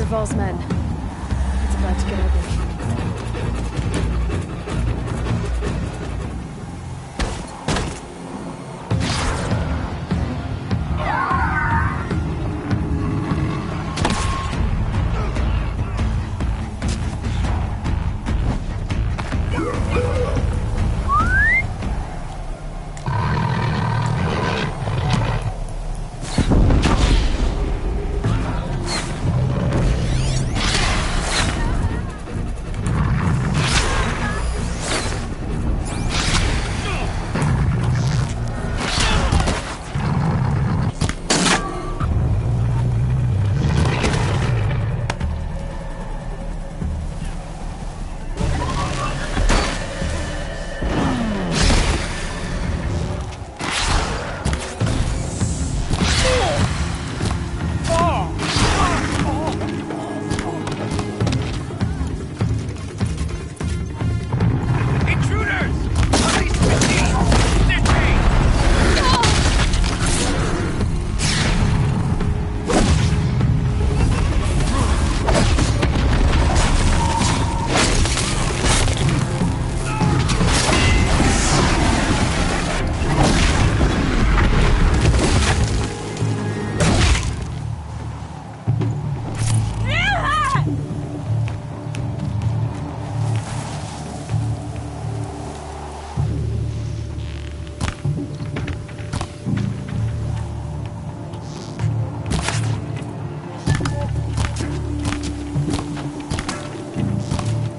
Vol's men. It's about to get ugly.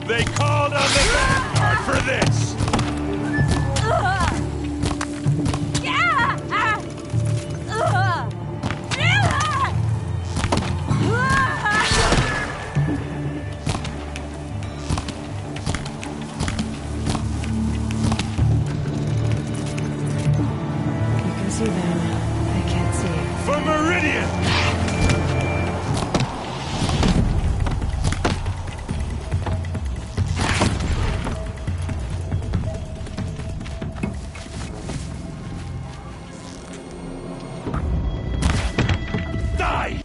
They called on the Vanguard for this! You can see them. I can't see you. For Meridian! Die!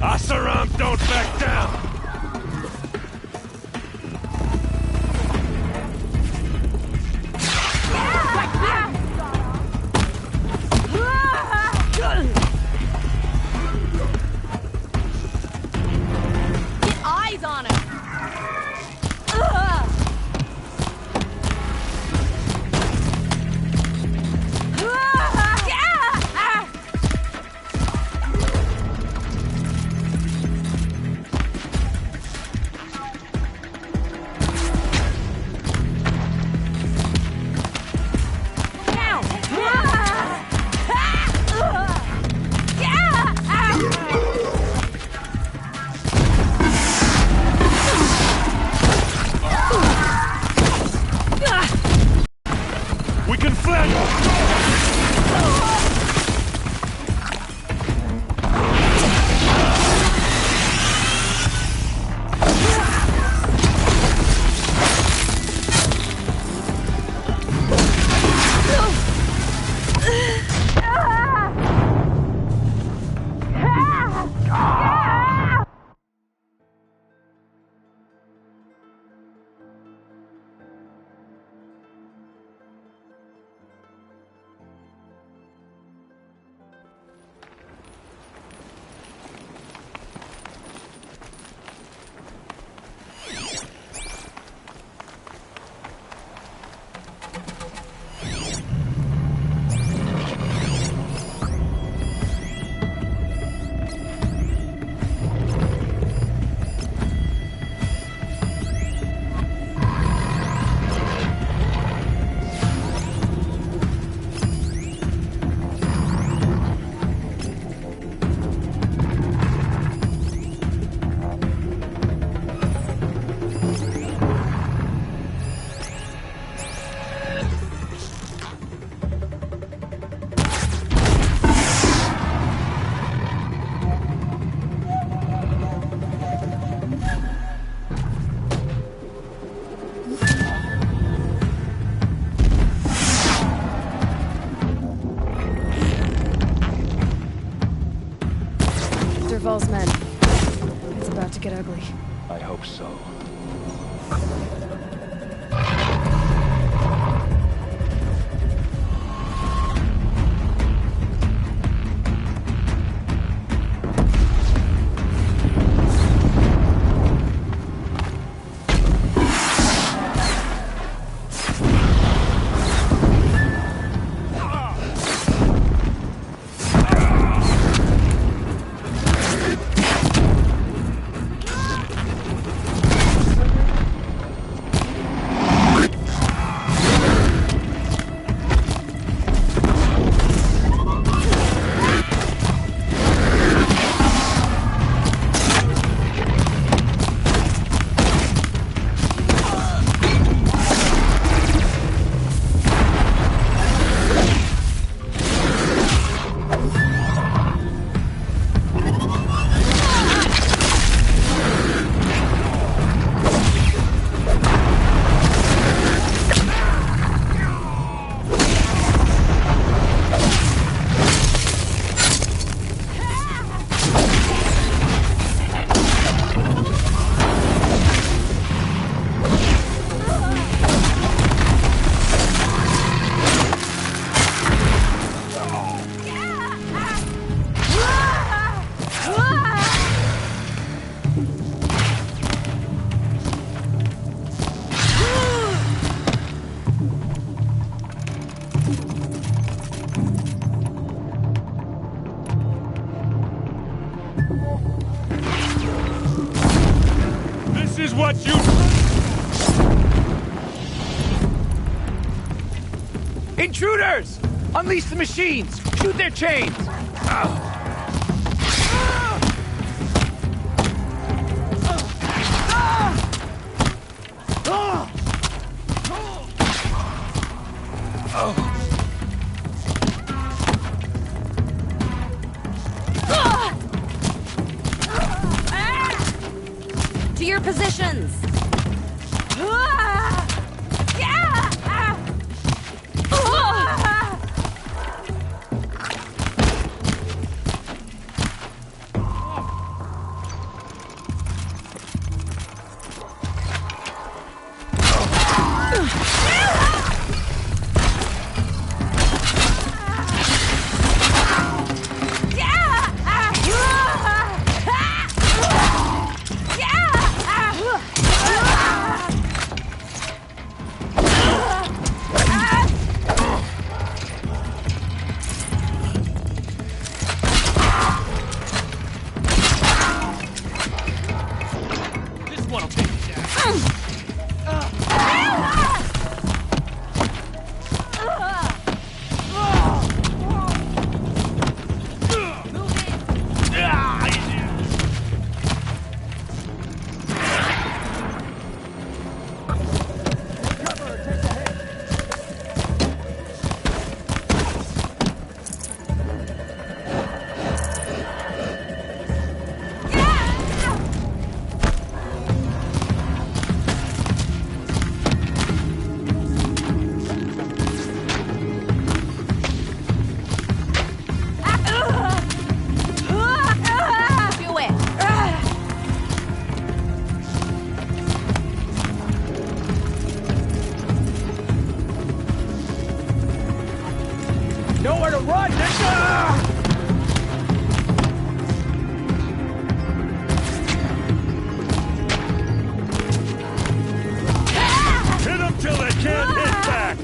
Asaram, don't back down! Get eyes on him! We can flank! Bell's men. It's about to get ugly. I hope so. This is what you... Intruders! Unleash the machines! Shoot their chains! To your positions! Nowhere to run! Hit them till they can't hit back!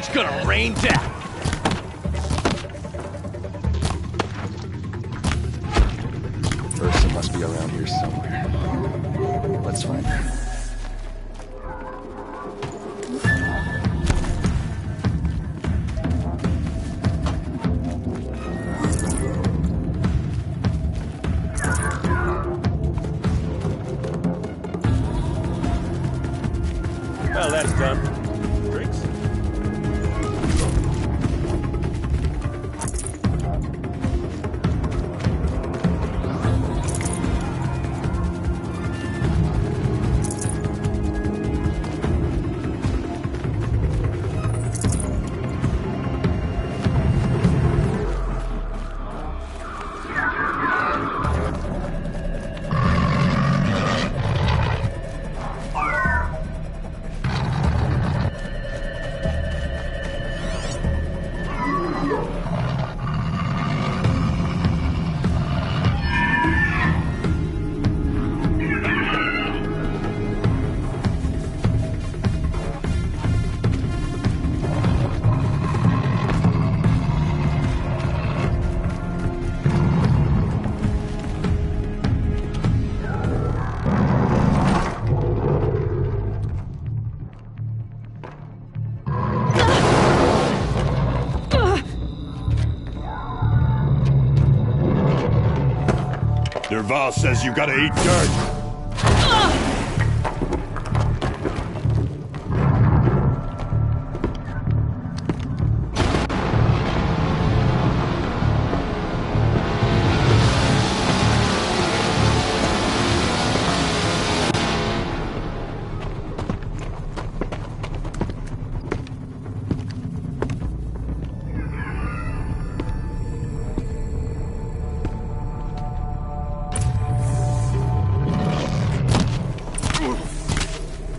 It's gonna rain death. Ursa must be around here somewhere. Let's find her. Well, that's done. Drinks? Derval says you gotta eat dirt.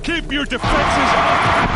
Keep your defenses up!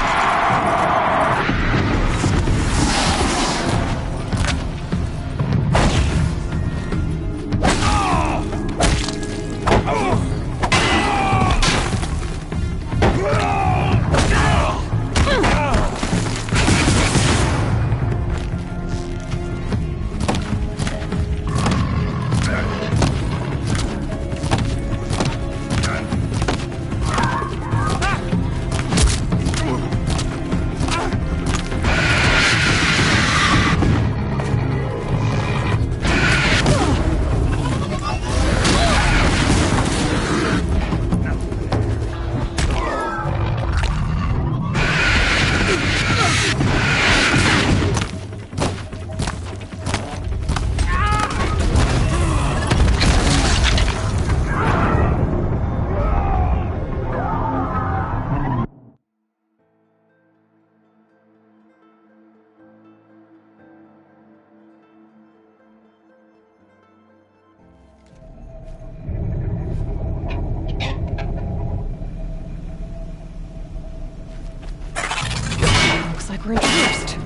Looks like we're introduced.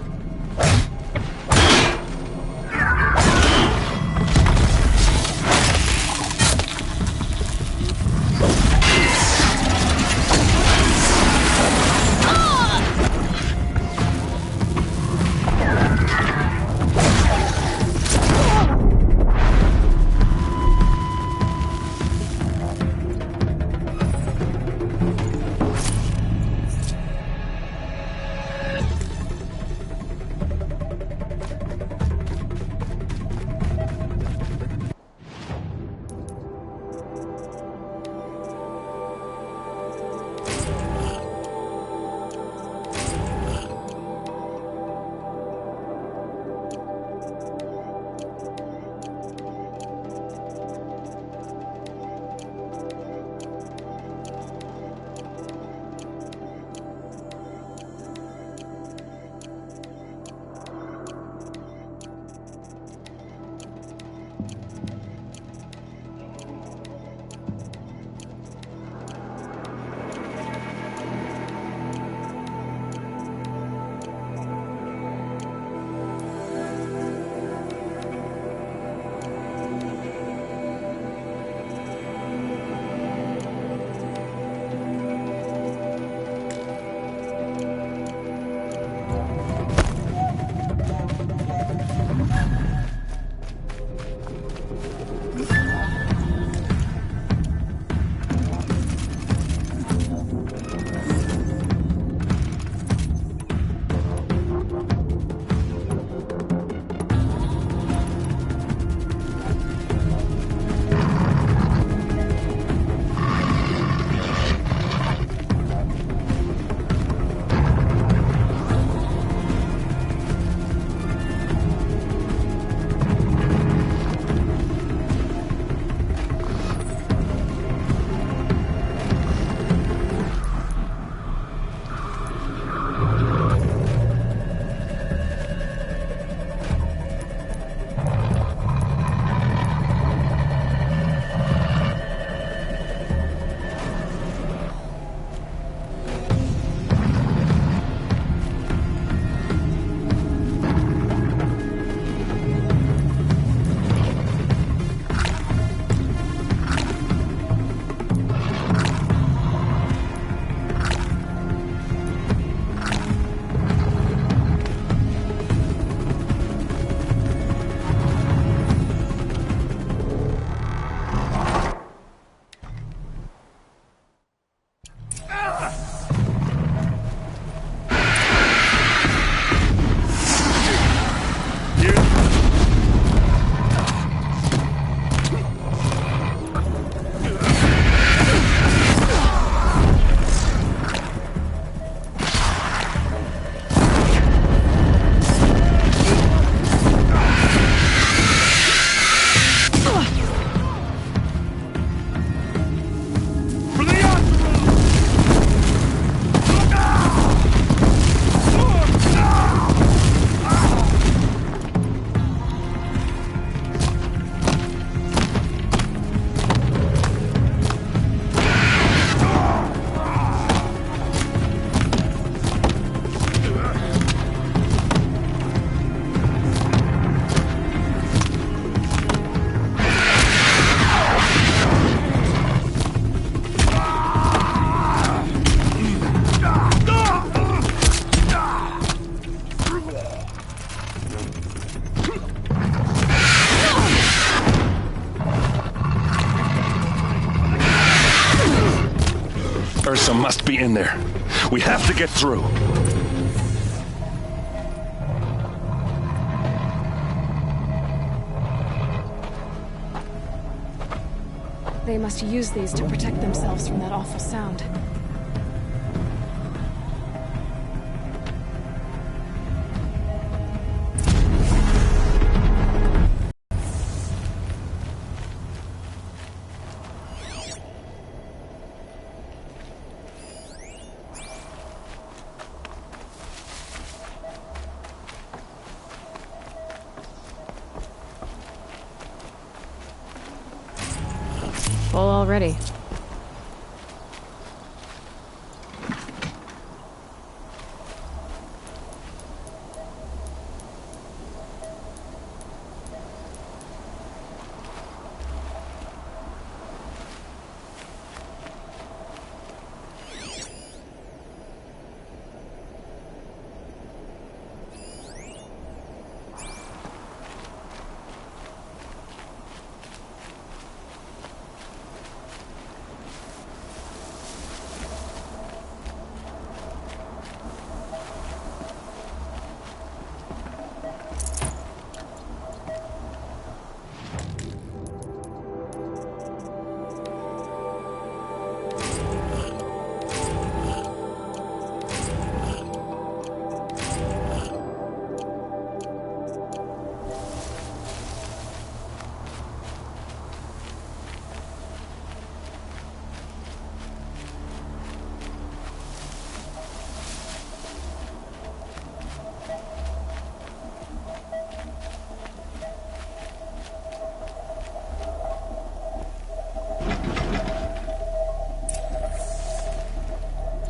Ursa must be in there. We have to get through. They must use these to protect themselves from that awful sound. Full already.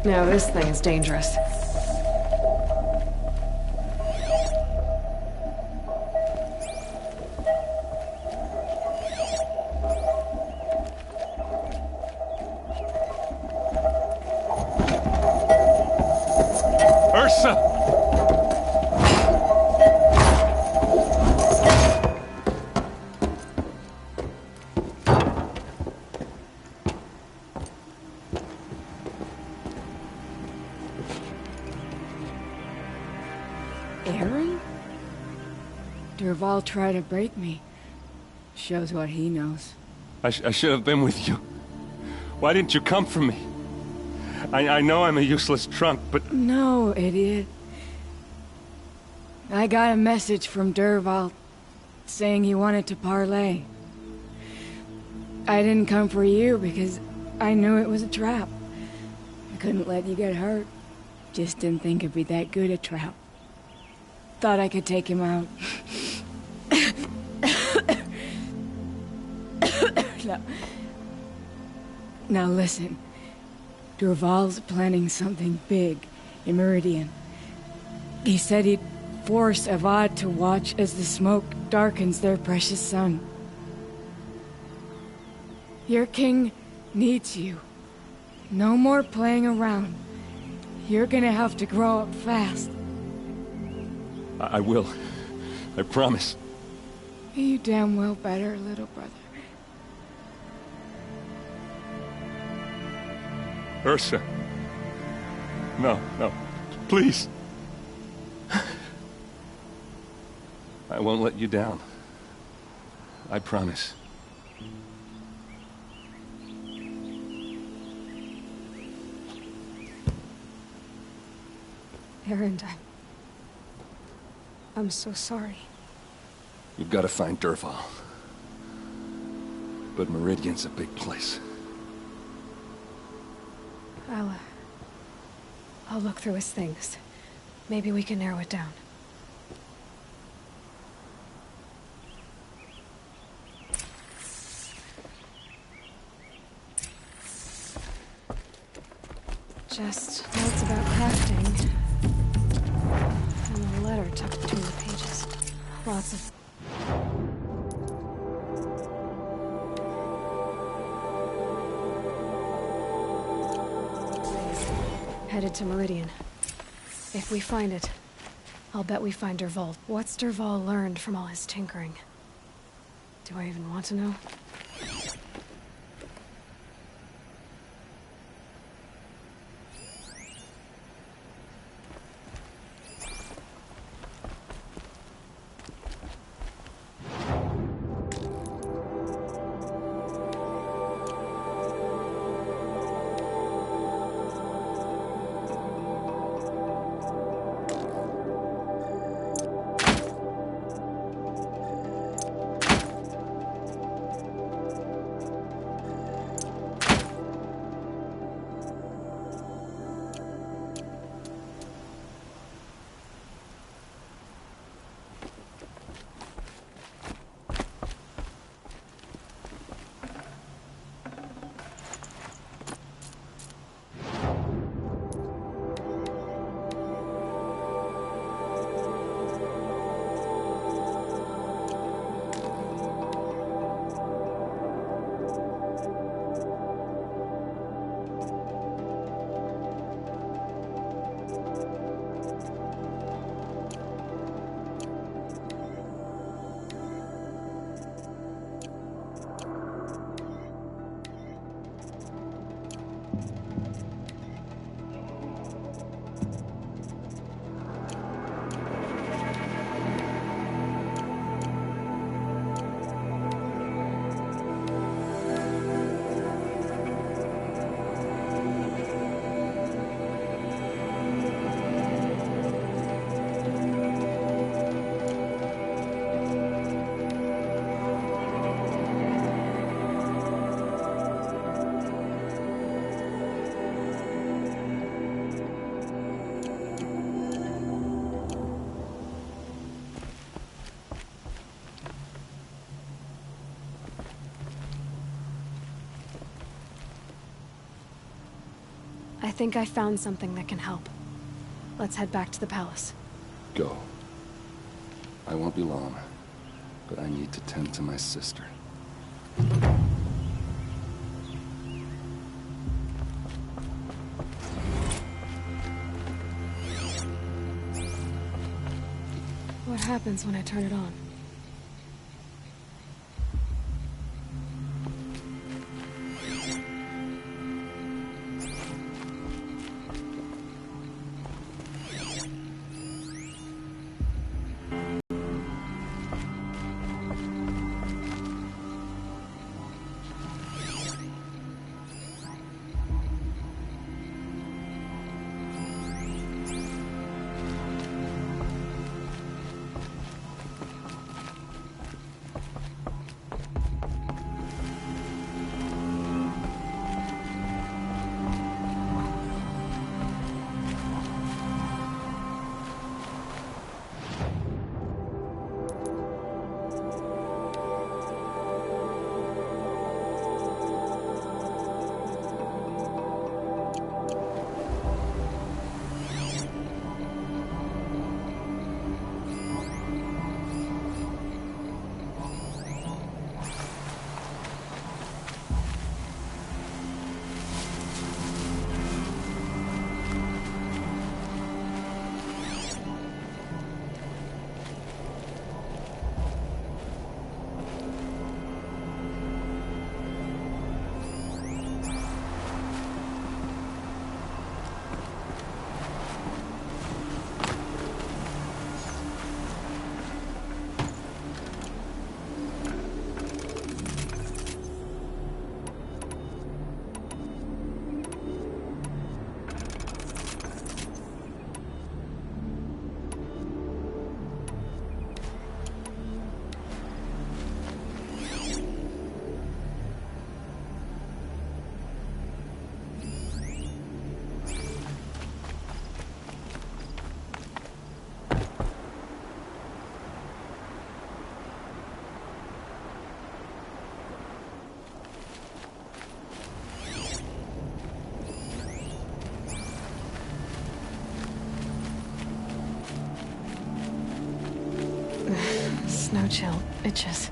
Now this thing is dangerous. Ursa! Aaron? Durval tried to break me. Shows what he knows. I should have been with you. Why didn't you come for me? I know I'm a useless trunk, but... No, idiot. I got a message from Durval saying he wanted to parlay. I didn't come for you because I knew it was a trap. I couldn't let you get hurt. Just didn't think it'd be that good a trap. Thought I could take him out. Now listen. Durval's planning something big in Meridian. He said he'd force Avad to watch as the smoke darkens their precious sun. Your king needs you. No more playing around. You're gonna have to grow up fast. I will. I promise. You damn well better, little brother. Ursa. No, no. Please. I won't let you down. I promise. Aaron, I'm so sorry. You've got to find Durval. But Meridian's a big place. I'll look through his things. Maybe we can narrow it down. Just notes about crafting. And a letter tucked between the pages. Lots of... Headed to Meridian. If we find it, I'll bet we find Durval. What's Durval learned from all his tinkering? Do I even want to know? I think I found something that can help. Let's head back to the palace. Go. I won't be long, but I need to tend to my sister. What happens when I turn it on? Snow chill itches.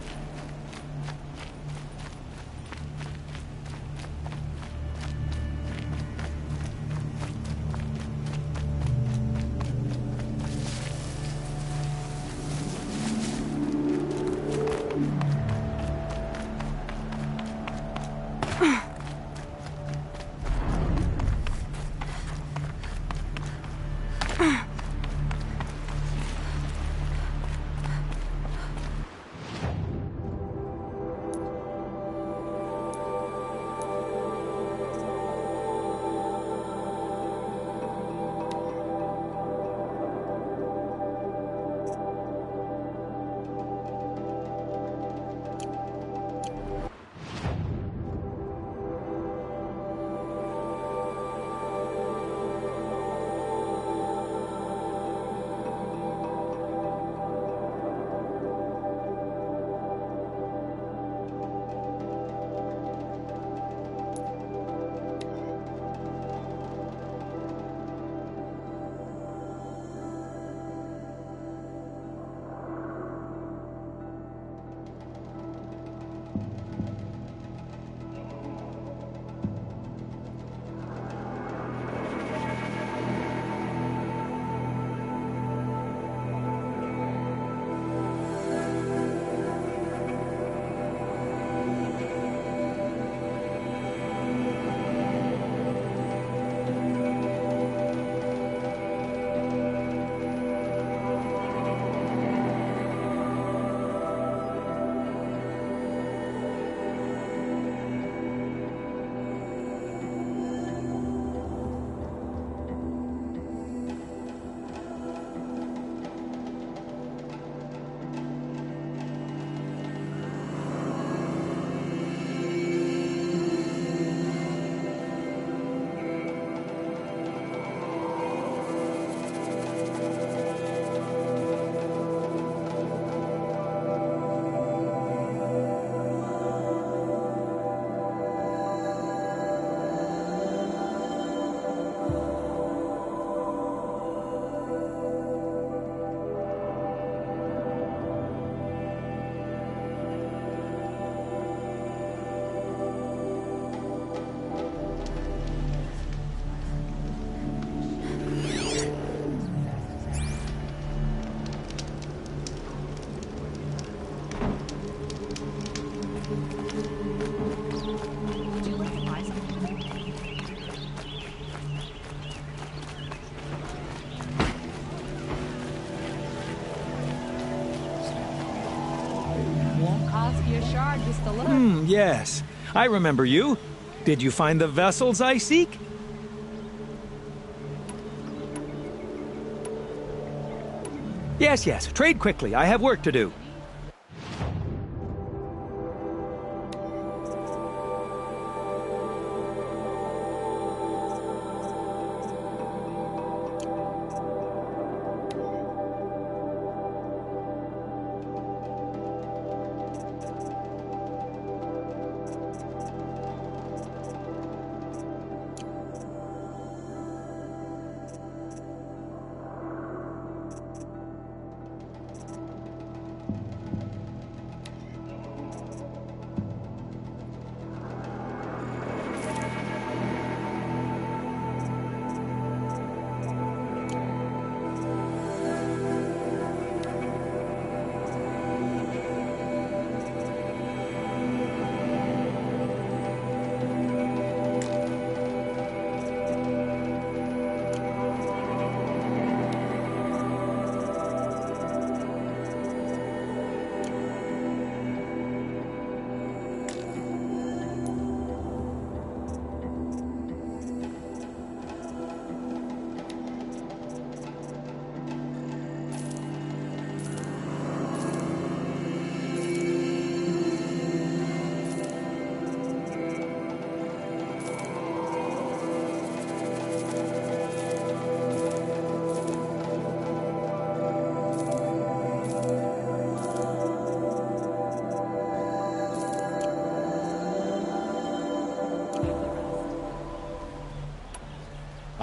Yes. I remember you. Did you find the vessels I seek? Yes, yes. Trade quickly. I have work to do.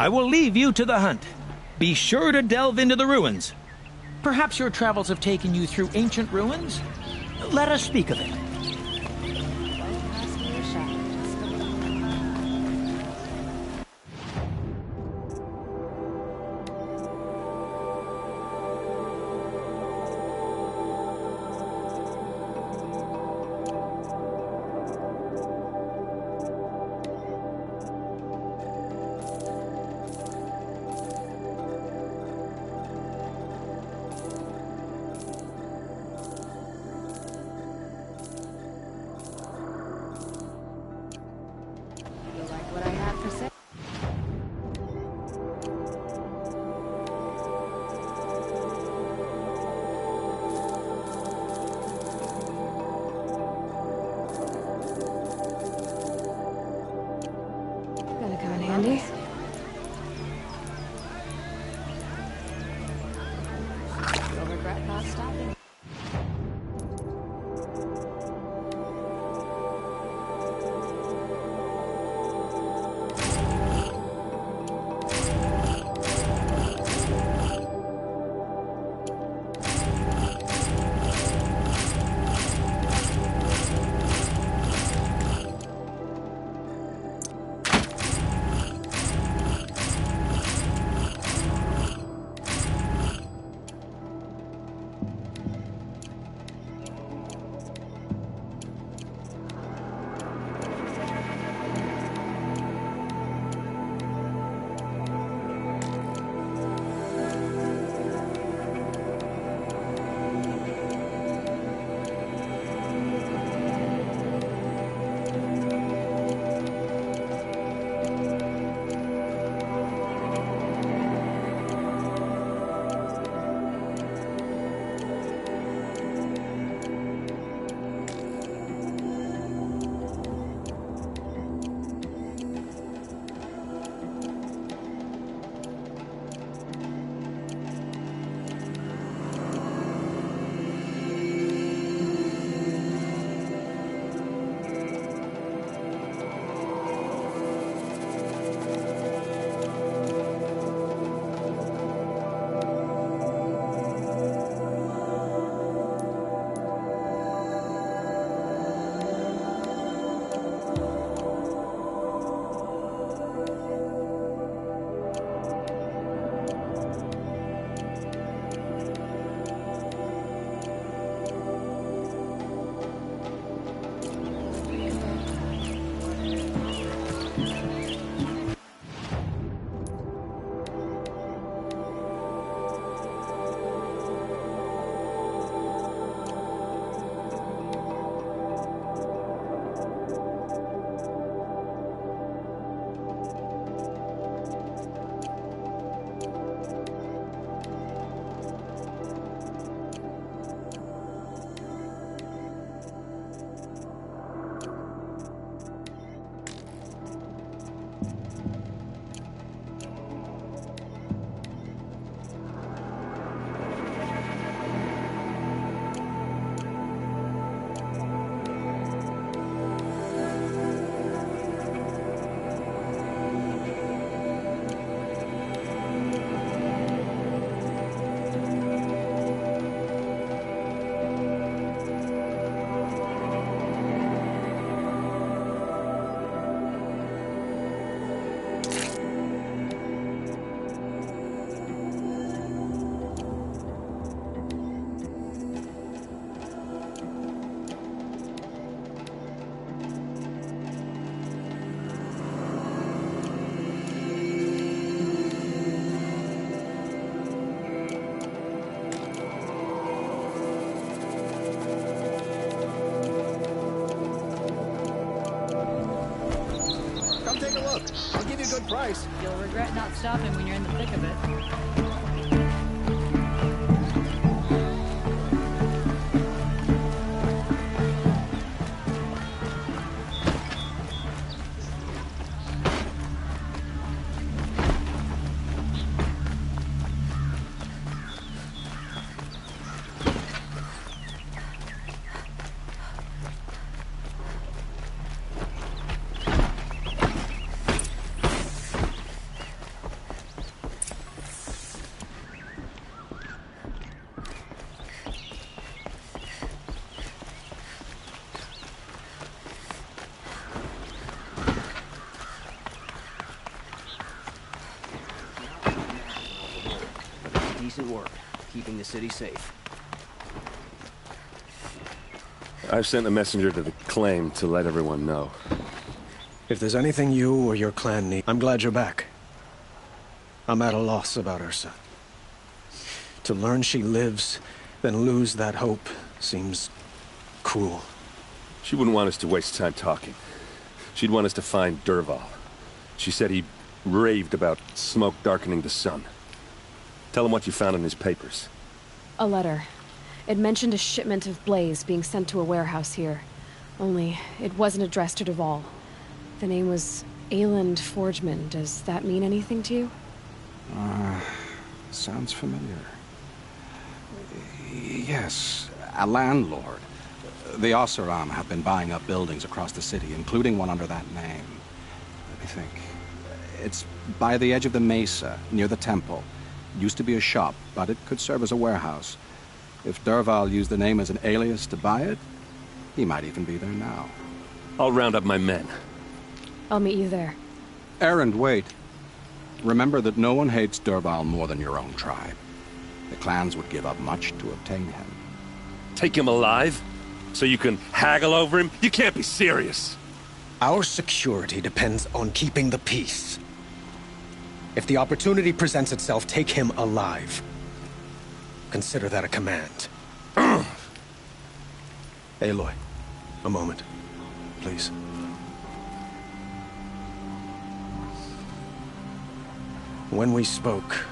I will leave you to the hunt. Be sure to delve into the ruins. Perhaps your travels have taken you through ancient ruins? Let us speak of it. I'll give you a good price. You'll regret not stopping when you're in the thick of it. Decent work, keeping the city safe. I've sent a messenger to the claim to let everyone know. If there's anything you or your clan need, I'm glad you're back. I'm at a loss about Ursa. To learn she lives, then lose that hope, seems cruel. She wouldn't want us to waste time talking. She'd want us to find Dervahl. She said he raved about smoke darkening the sun. Tell him what you found in his papers. A letter. It mentioned a shipment of blaze being sent to a warehouse here. Only, it wasn't addressed to Dervahl. The name was Ayland Forgeman. Does that mean anything to you? Sounds familiar. Yes, a landlord. The Oseram have been buying up buildings across the city, including one under that name. Let me think. It's by the edge of the mesa, near the temple. Used to be a shop, but it could serve as a warehouse. If Dervahl used the name as an alias to buy it, he might even be there now. I'll round up my men. I'll meet you there. Erend, wait. Remember that no one hates Dervahl more than your own tribe. The clans would give up much to obtain him. Take him alive? So you can haggle over him? You can't be serious. Our security depends on keeping the peace. If the opportunity presents itself, take him alive. Consider that a command. Aloy, a moment, please. When we spoke,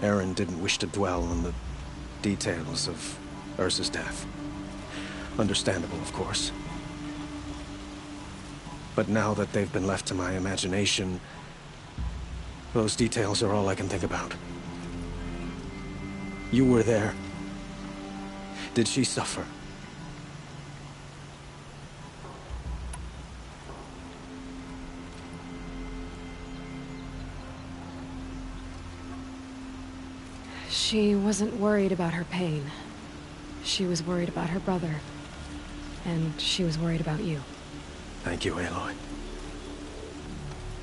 Erend didn't wish to dwell on the details of Ursa's death. Understandable, of course. But now that they've been left to my imagination, those details are all I can think about. You were there. Did she suffer? She wasn't worried about her pain. She was worried about her brother. And she was worried about you. Thank you, Aloy.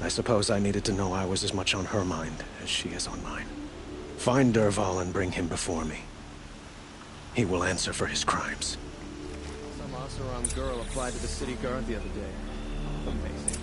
I suppose I needed to know I was as much on her mind as she is on mine. Find Dervahl and bring him before me. He will answer for his crimes. Some Oseram girl applied to the city guard the other day. Amazing.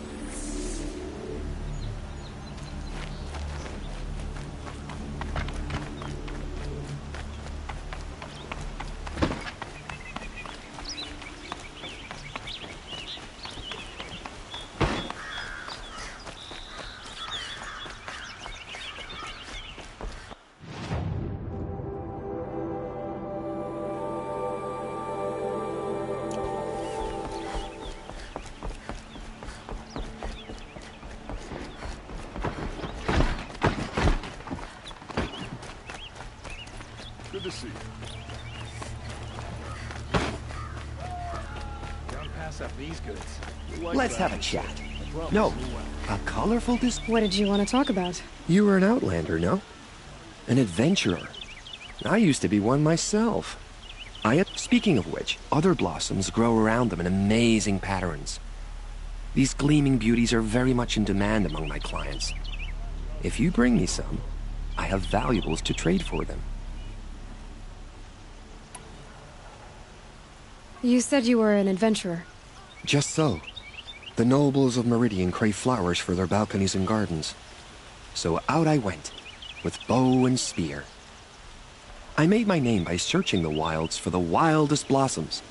Good to see you. Don't pass up these goods. Let's have a chat. No, a colorful display. What did you want to talk about? You were an outlander, no? An adventurer. I used to be one myself. Speaking of which, other blossoms grow around them in amazing patterns. These gleaming beauties are very much in demand among my clients. If you bring me some, I have valuables to trade for them. You said you were an adventurer. Just so. The nobles of Meridian crave flowers for their balconies and gardens. So out I went, with bow and spear. I made my name by searching the wilds for the wildest blossoms.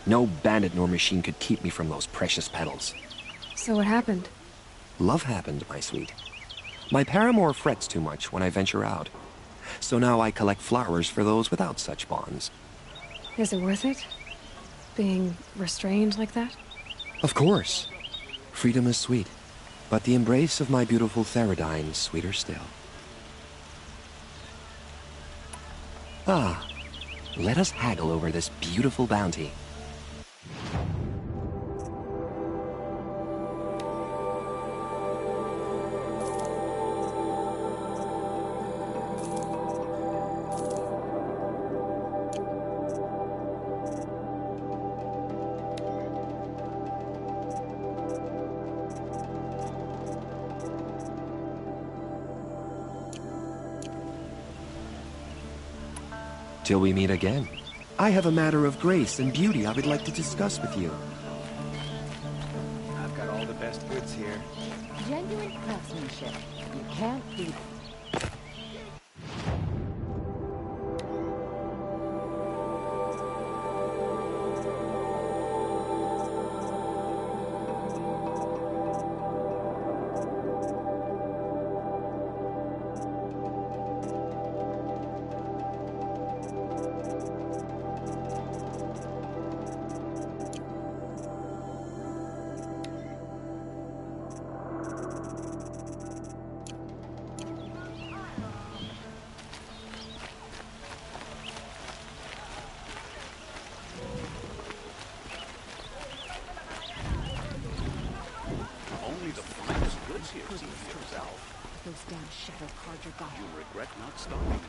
No bandit nor machine could keep me from those precious petals. So what happened? Love happened, my sweet. My paramour frets too much when I venture out. So now I collect flowers for those without such bonds. Is it worth it? Being restrained like that? Of course. Freedom is sweet, but the embrace of my beautiful Theradine is sweeter still. Ah, let us haggle over this beautiful bounty. Till we meet again. I have a matter of grace and beauty I would like to discuss with you. I've got all the best goods here. Genuine craftsmanship. You can't beat it. Only the finest goods here, see for yourself. Those damn shadow cards are gone. You'll regret not stopping.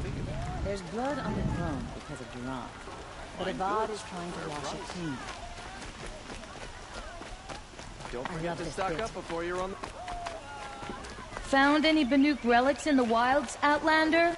Think of it. There's blood on the throne because of Durand. But Avad is trying to wash it clean. Don't I forget love to this stock bit. up before you're on the... Found any Banuk relics in the wilds, Outlander?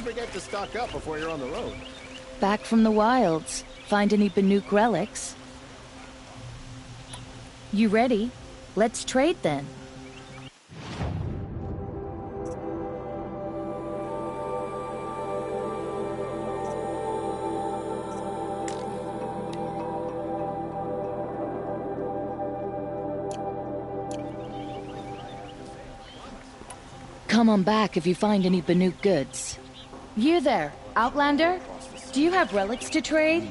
forget to stock up before you're on the road. Back from the wilds. Find any Banuk relics? You ready? Let's trade then. Come on back if you find any Banuk goods. You there, Outlander? Do you have relics to trade?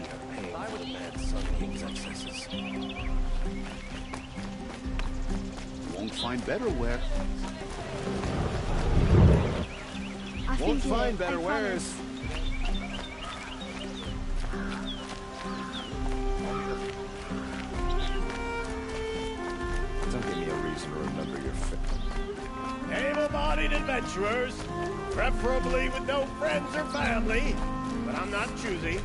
Won't find better wear. Won't find better wares. Don't give me a reason to remember your face. Able-bodied adventurers, preferably with no friends or family, but I'm not choosy.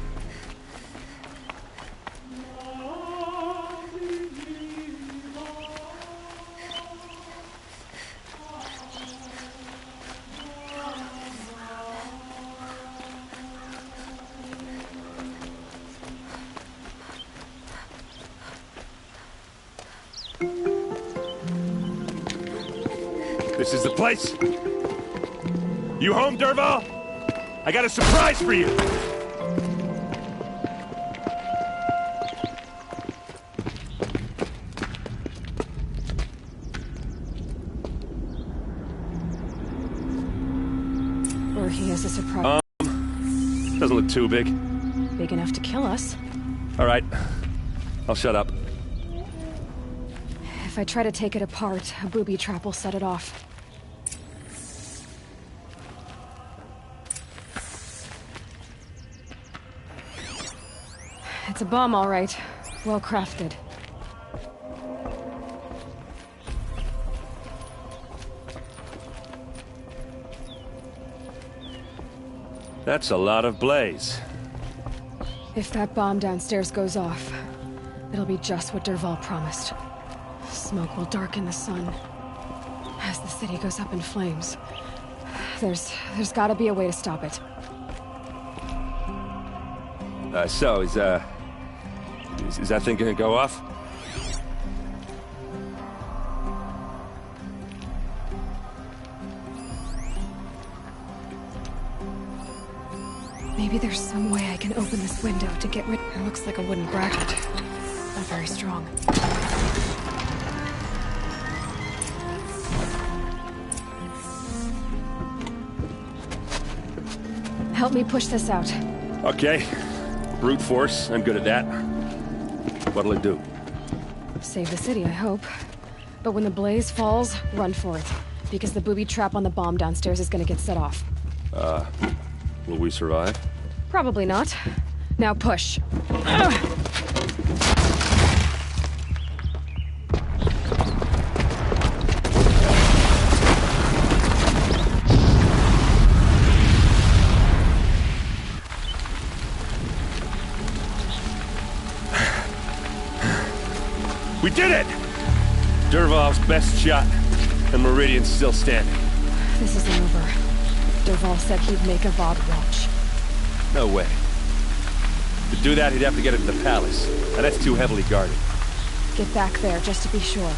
This is the place? You home, Dervahl? I got a surprise for you! Or he has a surprise. Doesn't look too big. Big enough to kill us. All right. I'll shut up. If I try to take it apart, a booby trap will set it off. It's a bomb, all right. Well crafted. That's a lot of blaze. If that bomb downstairs goes off, it'll be just what Dervahl promised. Smoke will darken the sun as the city goes up in flames. There's gotta be a way to stop it. So, is that thing gonna go off? Maybe there's some way I can open this window to get rid... It looks like a wooden bracket. Not very strong. Help me push this out. Okay. Brute force, I'm good at that. What'll it do? Save the city, I hope. But when the blaze falls, run for it. Because the booby trap on the bomb downstairs is gonna get set off. Will we survive? Probably not. Now push. We did it! Dervahl's best shot, and Meridian's still standing. This isn't over. Dervahl said he'd make a Vod watch. No way. To do that, he'd have to get into the palace, and that's too heavily guarded. Get back there, just to be sure.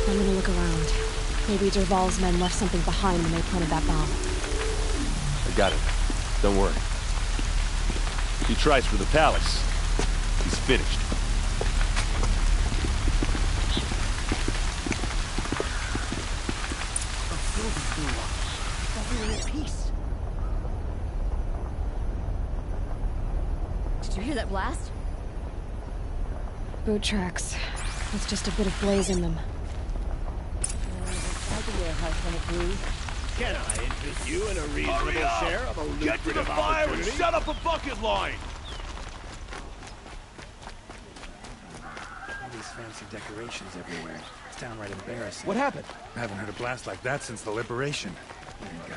I'm gonna look around. Maybe Dervahl's men left something behind when they planted that bomb. I got it. Don't worry. If he tries for the palace, he's finished. Did you hear that blast? Boot tracks. With just a bit of blaze in them. Inside the warehouse when it grew. Can I interest you in a reasonable share of a lucrative Get to the fire and opportunity? set up a bucket line! All these fancy decorations everywhere. It's downright embarrassing. What happened? I haven't heard a blast like that since the liberation. There you go.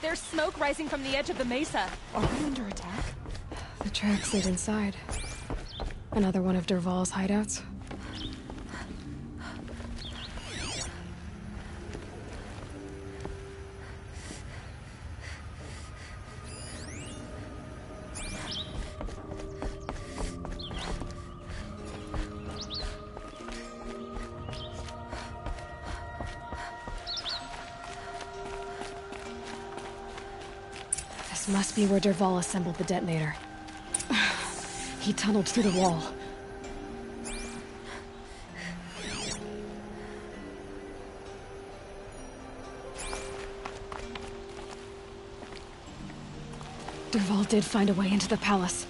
There's smoke rising from the edge of the mesa. Are we under attack? The tracks lead inside. Another one of Dervahl's hideouts. Must be where Dervahl assembled the detonator. He tunneled through the wall. Dervahl did find a way into the palace.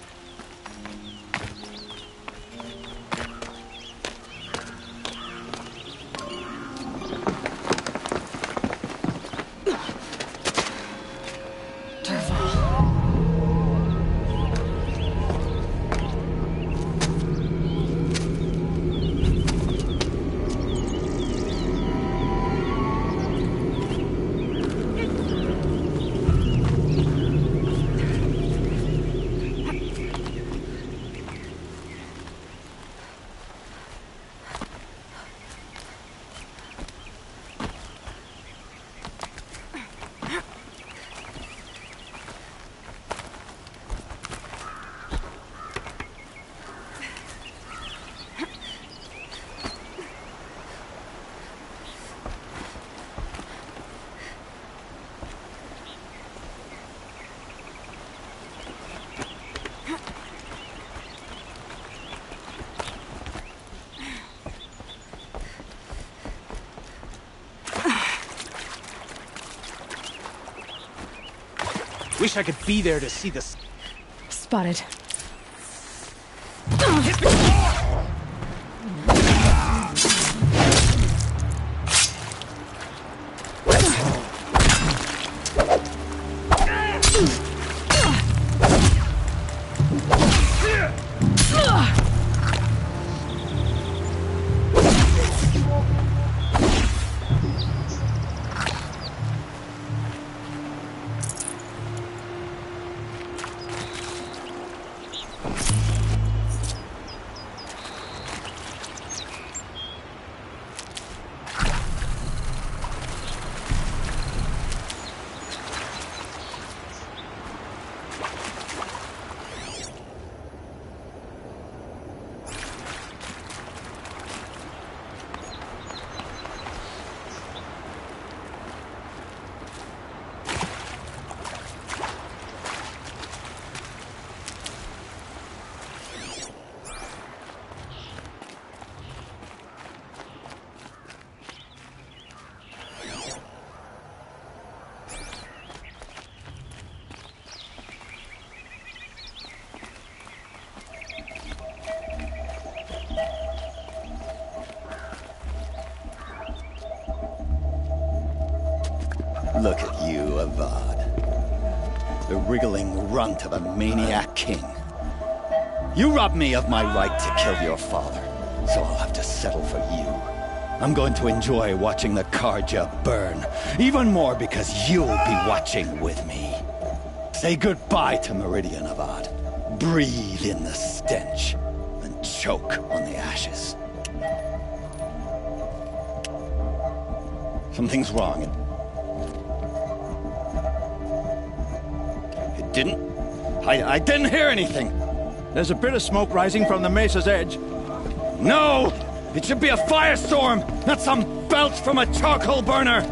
Wish I could be there to see this. Spotted. Look at you, Avad. The wriggling runt of a maniac king. You robbed me of my right to kill your father, so I'll have to settle for you. I'm going to enjoy watching the Karja burn, even more because you'll be watching with me. Say goodbye to Meridian, Avad. Breathe in the stench, and choke on the ashes. Something's wrong. It didn't? I didn't hear anything. There's a bit of smoke rising from the mesa's edge. No! It should be a firestorm, not some belch from a charcoal burner!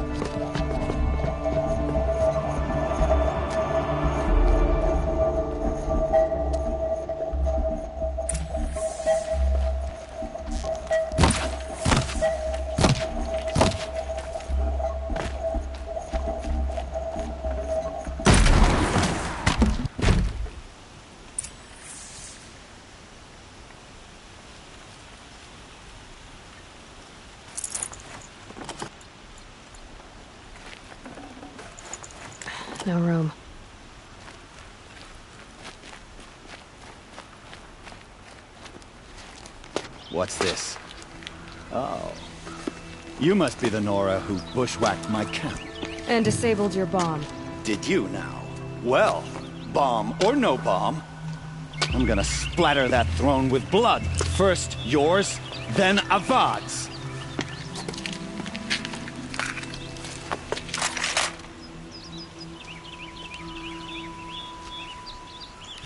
No room. What's this? Oh. You must be the Nora who bushwhacked my camp. And disabled your bomb. Did you now? Well, bomb or no bomb, I'm gonna splatter that throne with blood. First yours, then Avad's.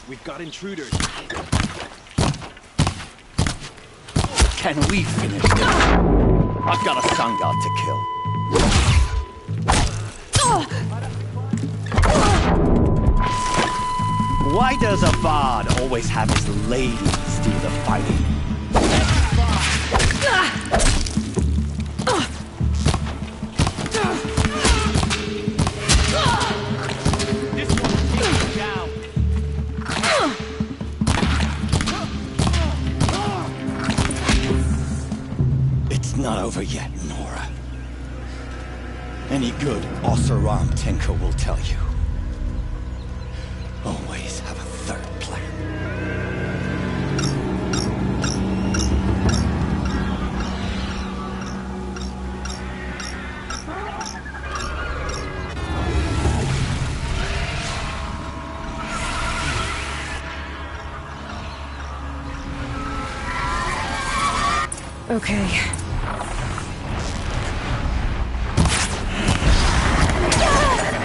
We've got intruders. Can we finish this? I've got a sun god to kill. Why does a bard always have his ladies do the fighting? It's not over yet, Nora. Any good Oseram tinker will tell you. Always have a third plan. Okay.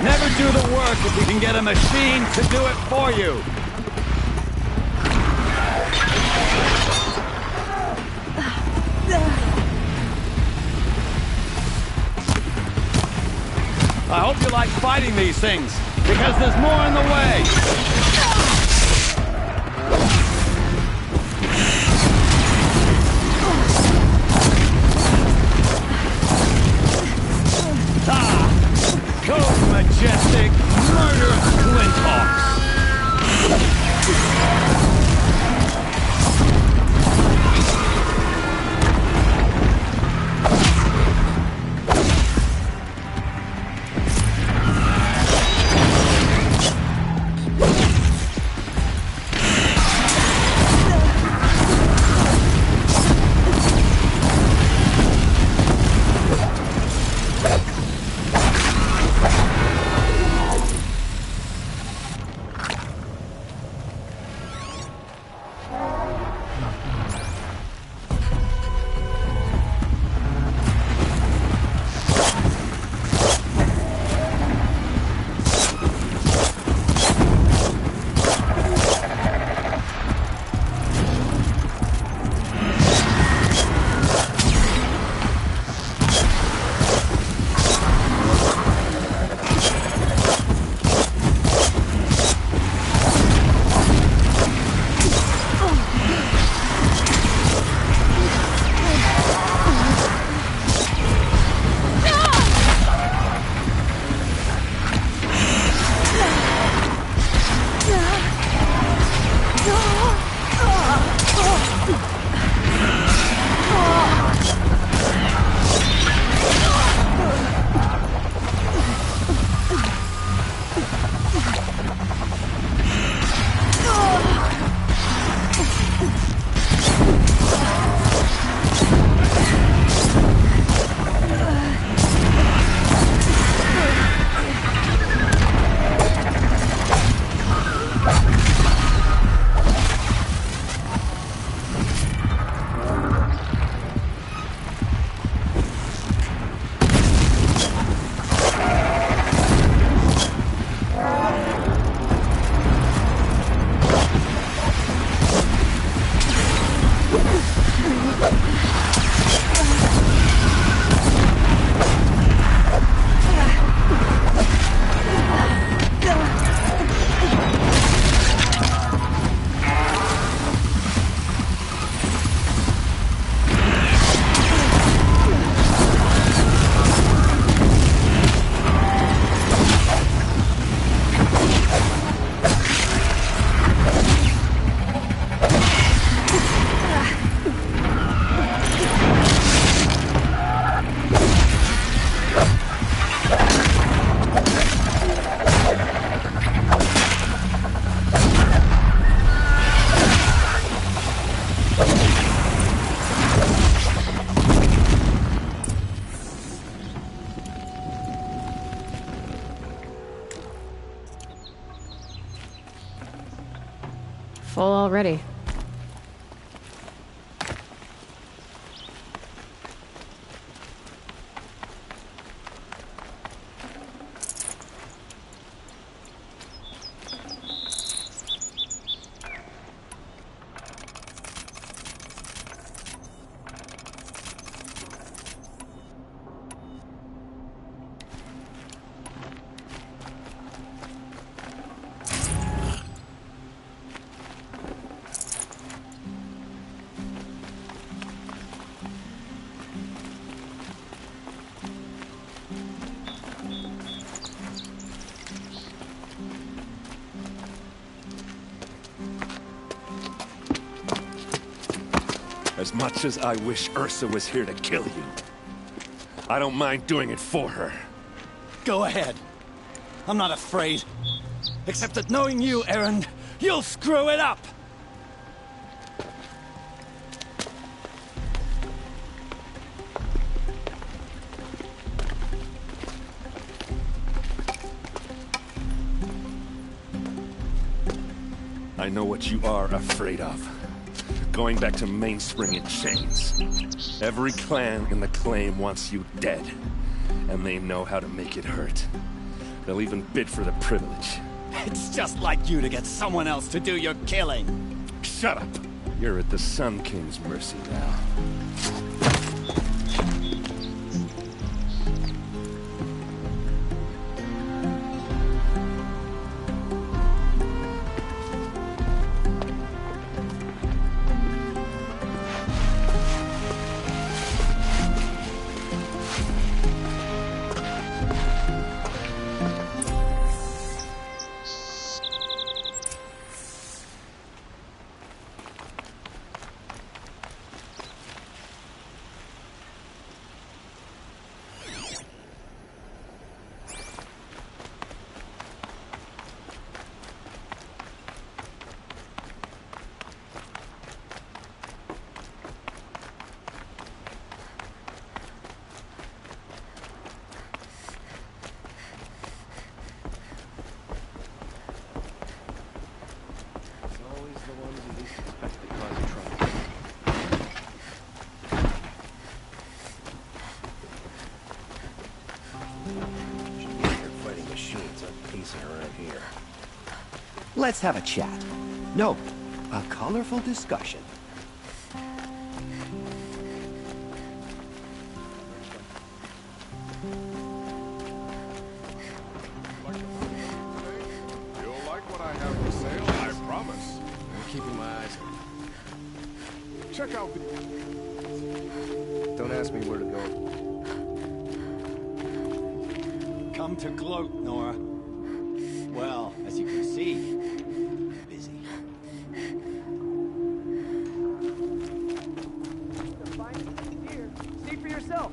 Never do the work if you can get a machine to do it for you. I hope you like fighting these things, because there's more in the way. Code Majestic, murderous Flinthawks! Full already. As much as I wish Ursa was here to kill you, I don't mind doing it for her. Go ahead. I'm not afraid. Except that knowing you, Erend, you'll screw it up! I know what you are afraid of. Going back to Mainspring in chains. Every clan in the claim wants you dead. And they know how to make it hurt. They'll even bid for the privilege. It's just like you to get someone else to do your killing. Shut up! You're at the Sun King's mercy now. Let's have a chat. No, a colorful discussion. You'll like what I have for sale, I promise. I'm keeping my eyes open. Check out the... Don't ask me where to go. Come to gloat, Nora. Well, as you can see, busy. Here, see for yourself.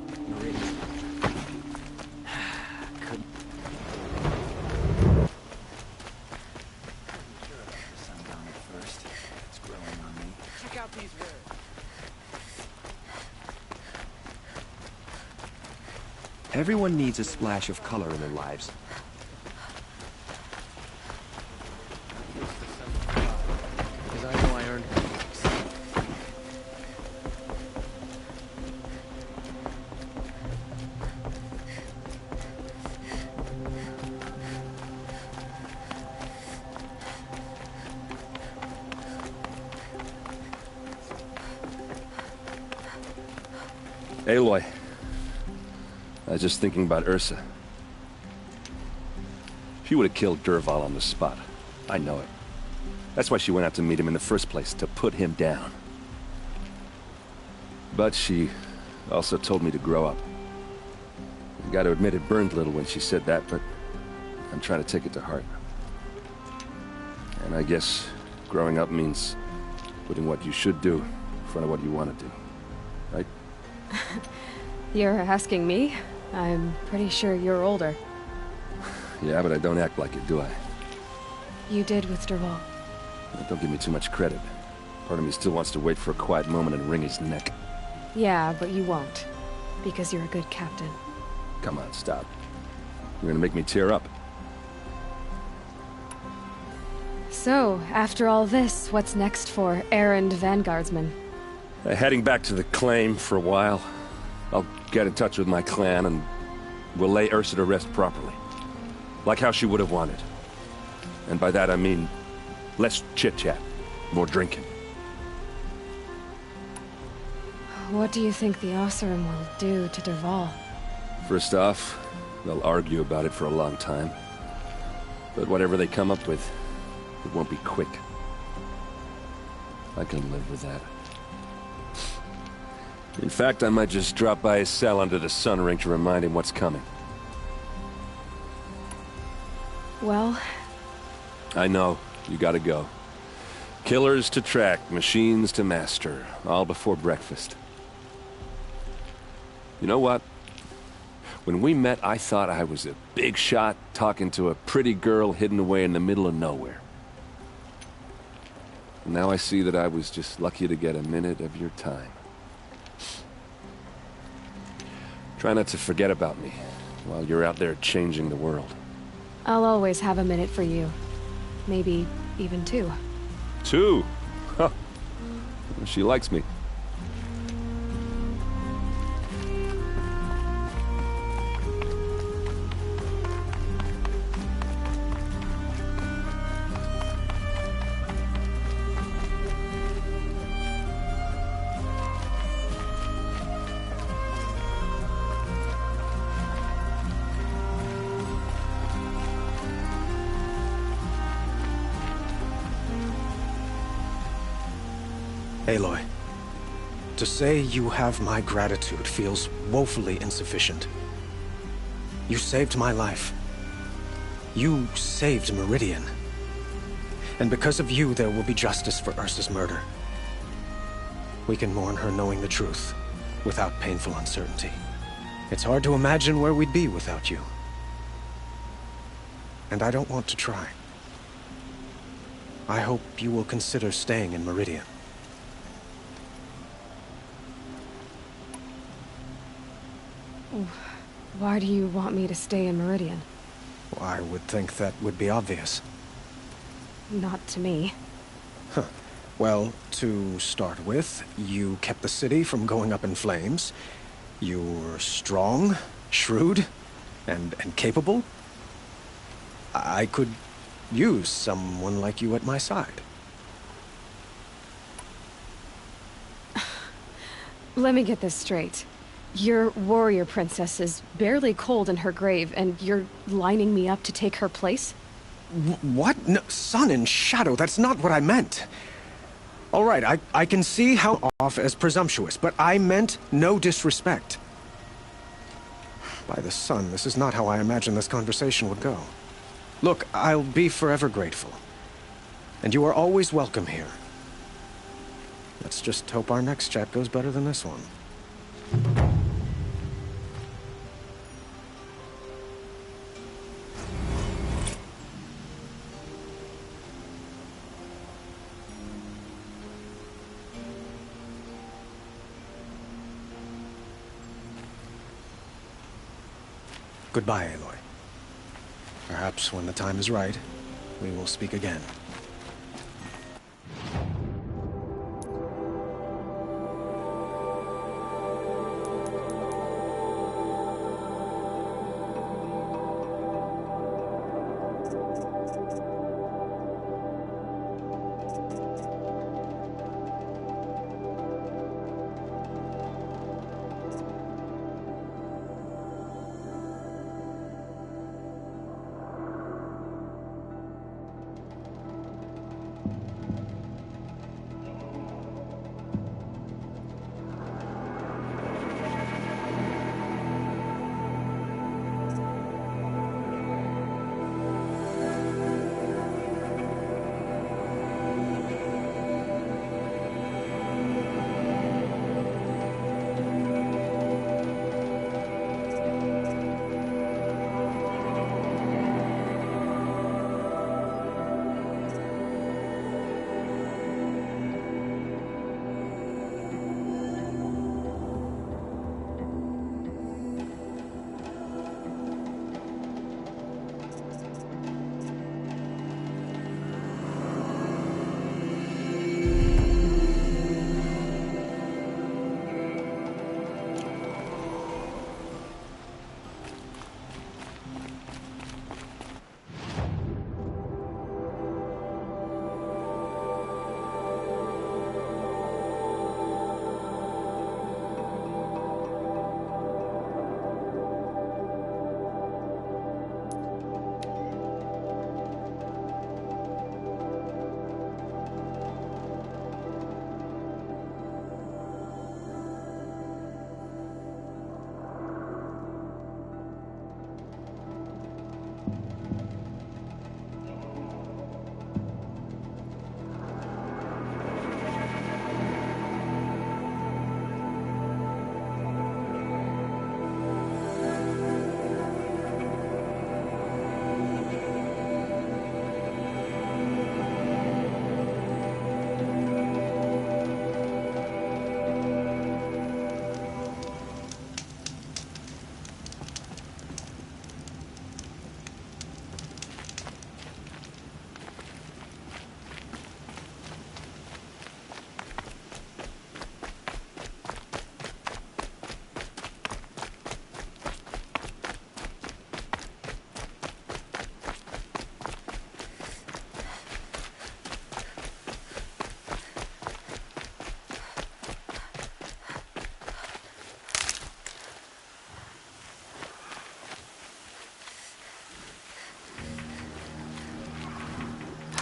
Check out these wares. Everyone needs a splash of color in their lives. Because I know I earned it. Aloy. I was just thinking about Ursa. She would have killed Dervahl on the spot. I know it. That's why she went out to meet him in the first place, to put him down. But she also told me to grow up. I gotta admit it burned a little when she said that, but I'm trying to take it to heart. And I guess growing up means putting what you should do in front of what you want to do. Right? You're asking me? I'm pretty sure you're older. Yeah, but I don't act like it, do I? You did with Dervahl. Don't give me too much credit. Part of me still wants to wait for a quiet moment and wring his neck. Yeah, but you won't. Because you're a good captain. Come on, stop. You're gonna make me tear up. So, after all this, what's next for Erend Vanguardsman? Heading back to the claim for a while. I'll get in touch with my clan and we'll lay Ursa to rest properly. Like how she would have wanted. And by that I mean less chit-chat, more drinking. What do you think the Oseram will do to Dervahl? First off, they'll argue about it for a long time. But whatever they come up with, it won't be quick. I can live with that. In fact, I might just drop by his cell under the sun ring to remind him what's coming. Well... I know, you gotta go. Killers to track, machines to master, all before breakfast. You know what? When we met, I thought I was a big shot talking to a pretty girl hidden away in the middle of nowhere. And now I see that I was just lucky to get a minute of your time. Try not to forget about me while you're out there changing the world. I'll always have a minute for you. Maybe even two. Two? Huh. She likes me. Aloy, to say you have my gratitude feels woefully insufficient. You saved my life. You saved Meridian. And because of you, there will be justice for Ursa's murder. We can mourn her knowing the truth, without painful uncertainty. It's hard to imagine where we'd be without you. And I don't want to try. I hope you will consider staying in Meridian. Why do you want me to stay in Meridian? Well, I would think that would be obvious. Not to me. Huh. Well, to start with, you kept the city from going up in flames. You were strong, shrewd, and capable. I could use someone like you at my side. Let me get this straight. Your warrior princess is barely cold in her grave, and you're lining me up to take her place? What? No, sun and shadow, that's not what I meant. All right, I can see how off as presumptuous, but I meant no disrespect. By the sun, this is not how I imagined this conversation would go. Look, I'll be forever grateful. And you are always welcome here. Let's just hope our next chat goes better than this one. Goodbye, Aloy. Perhaps when the time is right, we will speak again.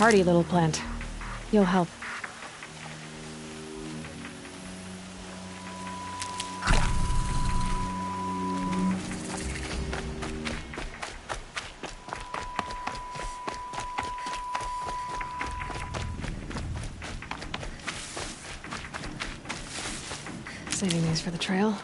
hardy little plant. You'll help. Saving these for the trail.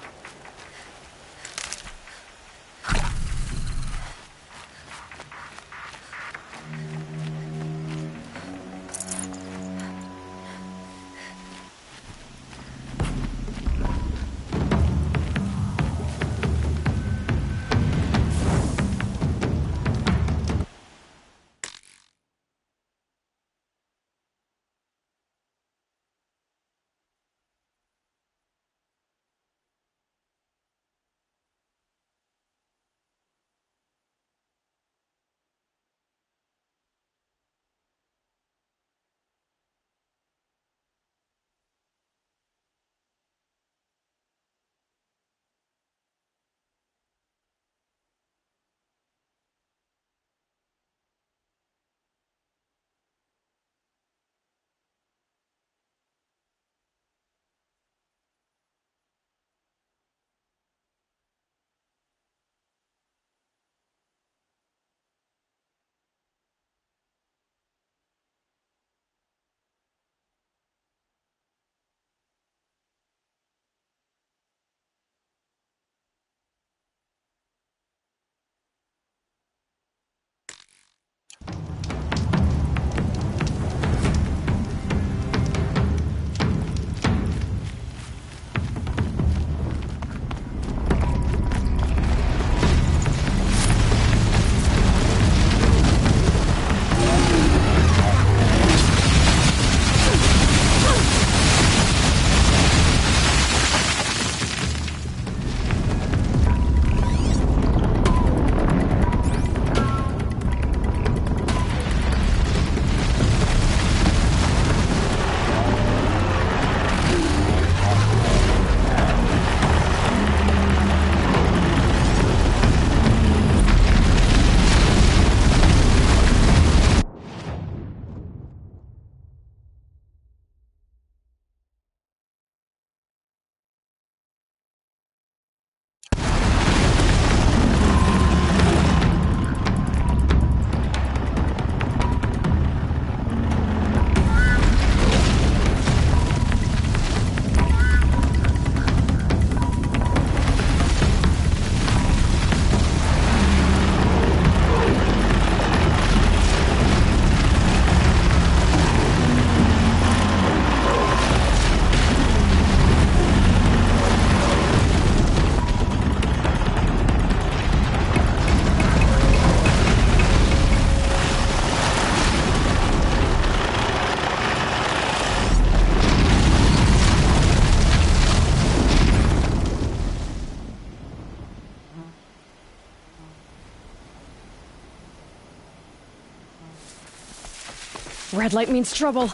Red light means trouble.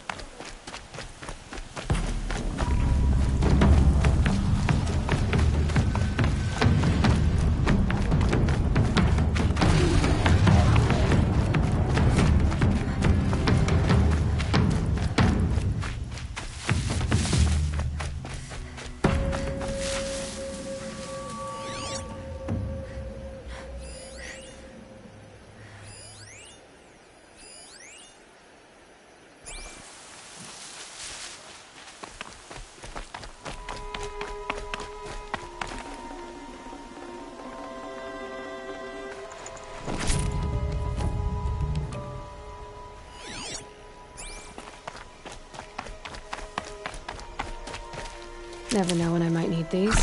Never know when I might need these.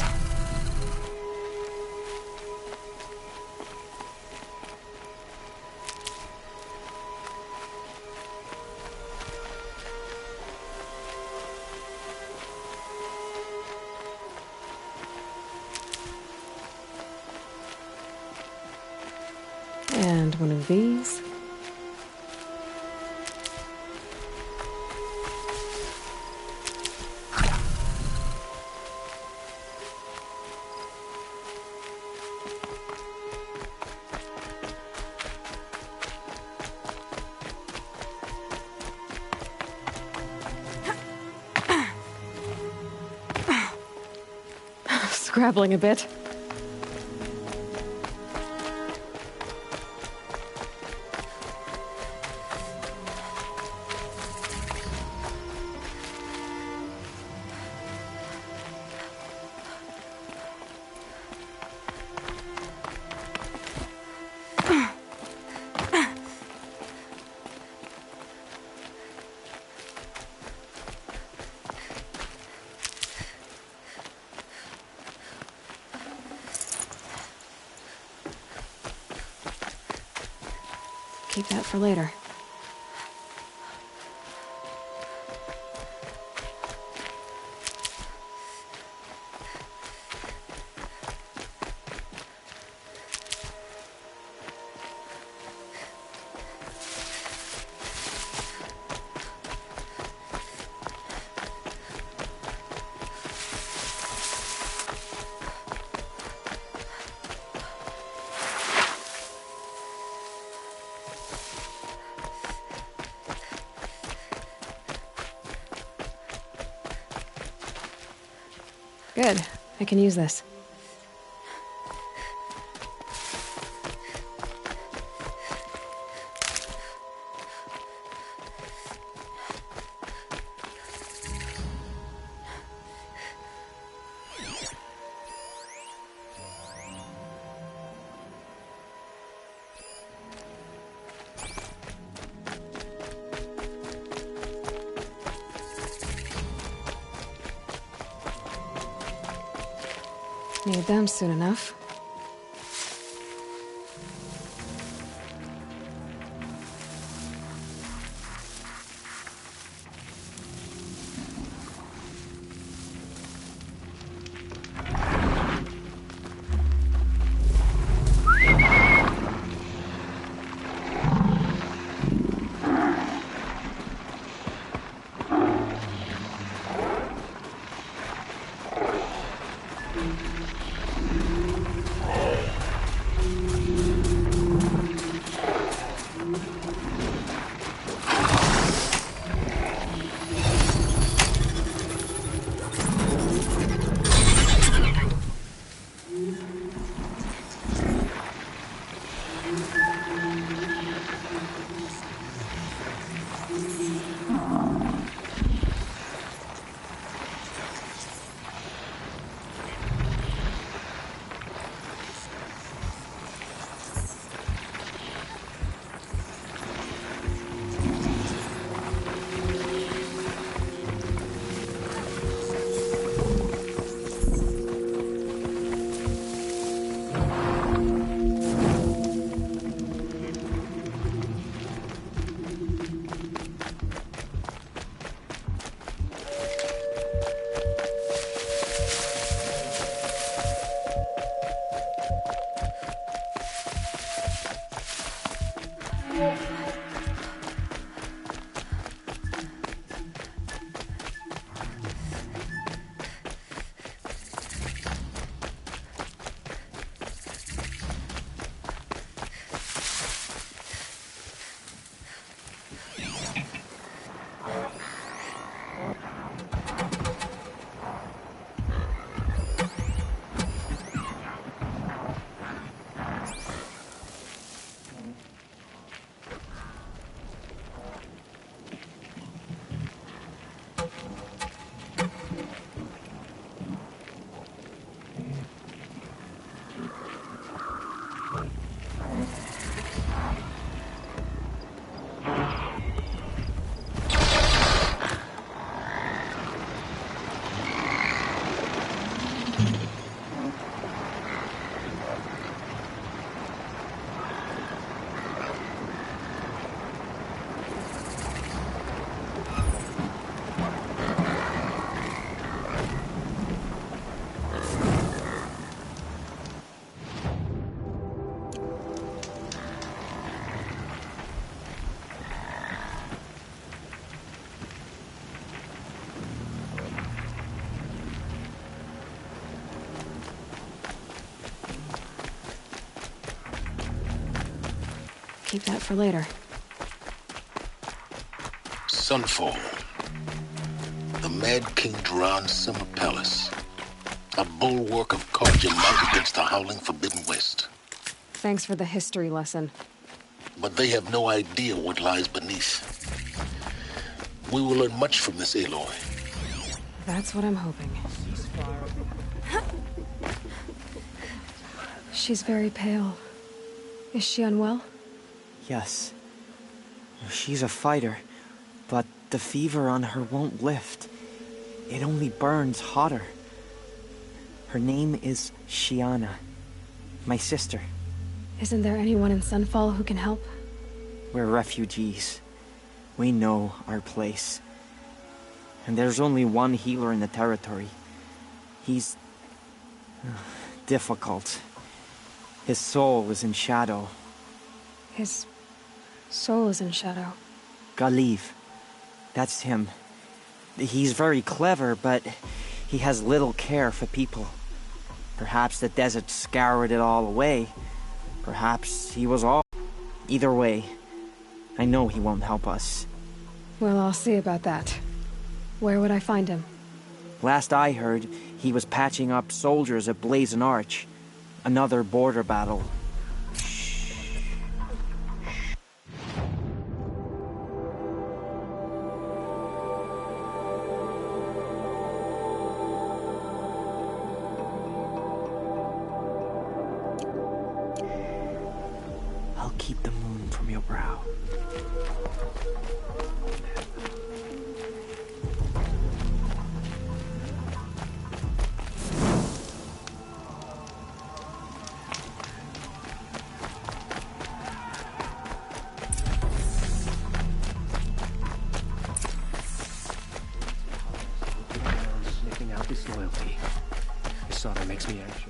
And one of these. scrabbling a bit. Keep that for later. Good. I can use this. Need them soon enough. Keep that for later. Sunfall. The Mad King Duran's summer palace. A bulwark of Karja light against the howling Forbidden West. Thanks for the history lesson. But they have no idea what lies beneath. We will learn much from this Aloy. That's what I'm hoping. She's very pale. Is she unwell? Yes. She's a fighter, but the fever on her won't lift. It only burns hotter. Her name is Shiana, my sister. Isn't there anyone in Sunfall who can help? We're refugees. We know our place. And there's only one healer in the territory. He's difficult. His soul is in shadow. His soul is in shadow. Galiv. That's him. He's very clever, but he has little care for people. Perhaps the desert scoured it all away. Perhaps he was all... Either way, I know he won't help us. Well, I'll see about that. Where would I find him? Last I heard, he was patching up soldiers at Blazon Arch. Another border battle. I'll keep the moon from your brow. Sniffing out disloyalty. This sort of makes me anxious.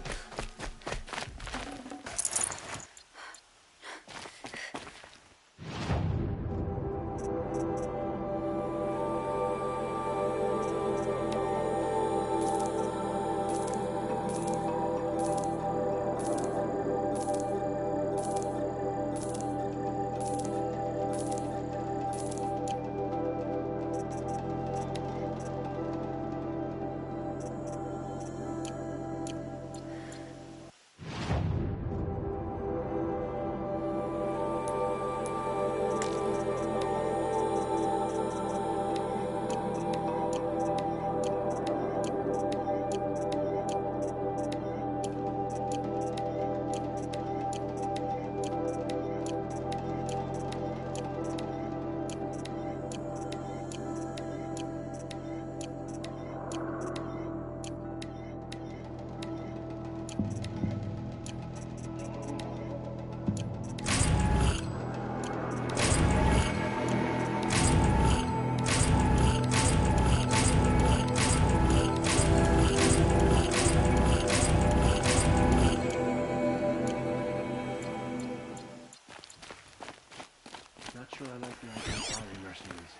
Not sure I like the idea of hiring mercenaries,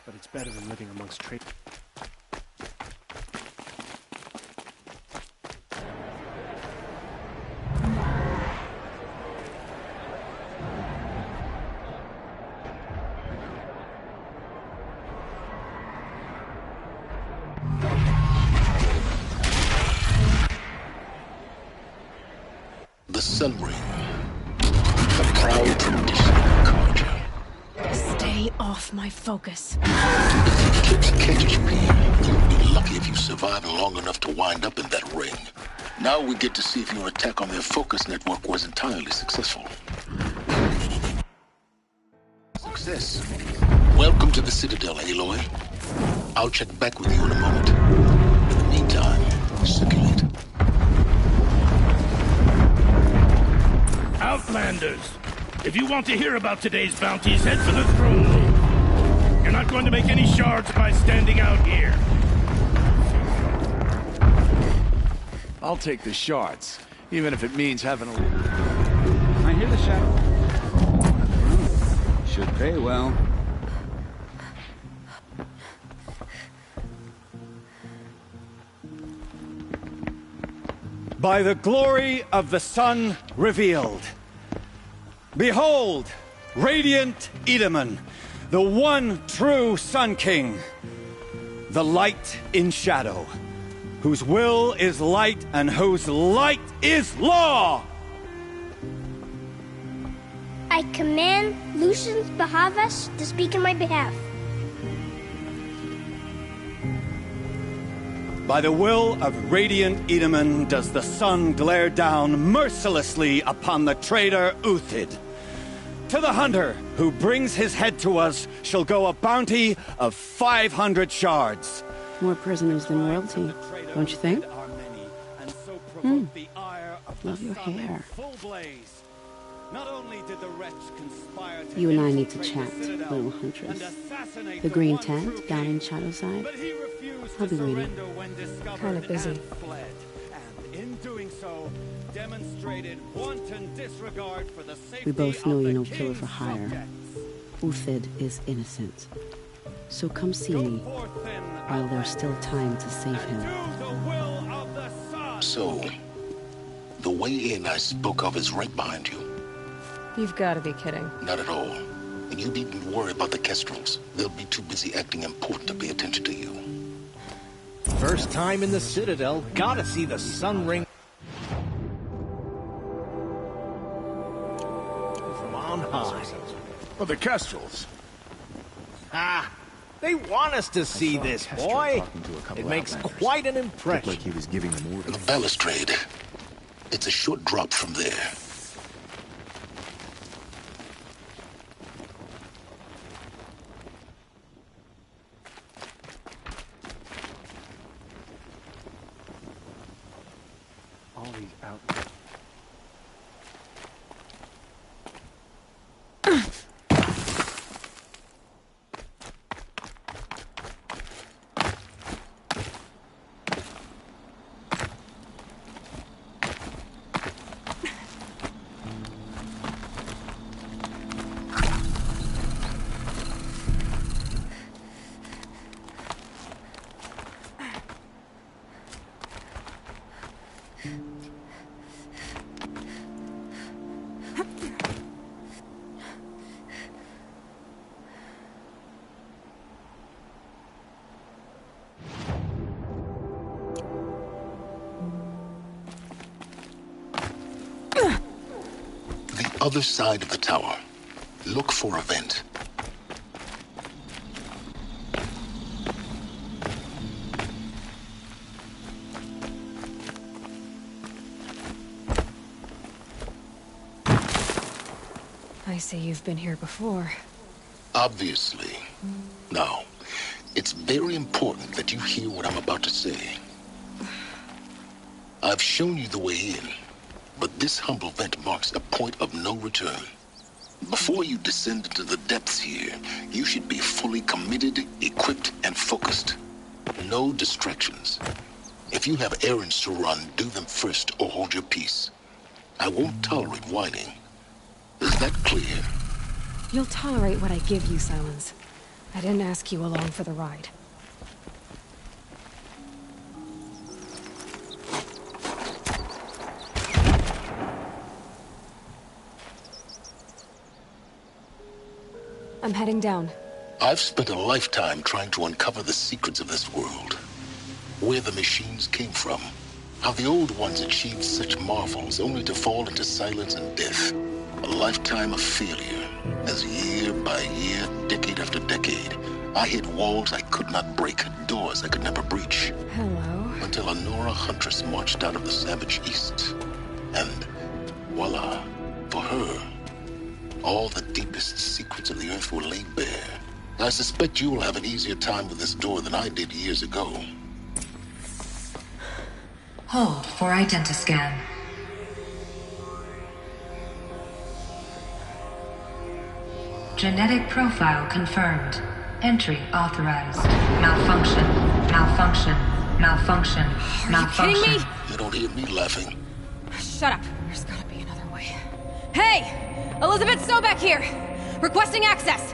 but it's better than living amongst traitors. The Sun Ring. The proud tradition of Karja. Stay off my focus. Eclipse catches you here. You'll be lucky if you survive long enough to wind up in that ring. Now we get to see if your attack on their focus network was entirely successful. Success. Welcome to the Citadel, Aloy. I'll check back with you in a moment. In the meantime, circulate. Outlanders! If you want to hear about today's bounties, head for the throne room. You're not going to make any shards by standing out here. I'll take the shards, even if it means having a... I hear the shadow. Should pay well. By the glory of the sun revealed. Behold, radiant Edaman, the one true Sun King, the light in shadow, whose will is light and whose light is law! I command Lucius Bahavas to speak in my behalf. By the will of Radiant Edaman does the sun glare down mercilessly upon the traitor Uthid. To the hunter who brings his head to us shall go a bounty of 500 shards. More prisoners than royalty, don't you think? Love your hair. You and I need to chat, little huntress. The green tent down in Shadowside. I'll be waiting. Kind of busy. We both know you're no killer for hire. Uthid is innocent. So come see me while there's still time to save him. So, the way in I spoke of is right behind you. You've got to be kidding. Not at all. And you needn't worry about the Kestrels. They'll be too busy acting important to pay attention to you. First time in the Citadel, gotta see the sun ring from on high. Well, the Kestrels. Ah, they want us to see this, boy. It makes quite an impression. Like he was giving them orders. The balustrade. It's a short drop from there. All these out. Other side of the tower. Look for a vent. I see you've been here before. Obviously. Now, it's very important that you hear what I'm about to say. I've shown you the way in. But this humble vent marks a point of no return. Before you descend into the depths here, you should be fully committed, equipped, and focused. No distractions. If you have errands to run, do them first or hold your peace. I won't tolerate whining. Is that clear? You'll tolerate what I give you, Silence. I didn't ask you along for the ride. I'm heading down. I've spent a lifetime trying to uncover the secrets of this world. Where the machines came from. How the old ones achieved such marvels only to fall into silence and death. A lifetime of failure, as year by year, decade after decade, I hit walls I could not break, doors I could never breach. Hello. Until a Nora huntress marched out of the savage east. And voila, for her, all the deepest secrets of the earth were laid bare. I suspect you will have an easier time with this door than I did years ago. Hold for identiscan. Genetic profile confirmed. Entry authorized. Malfunction. Malfunction. Malfunction. Malfunction. You kidding me? You don't hear me laughing. Shut up. There's gotta be another way. Hey! Elizabeth Sobek here! Requesting access!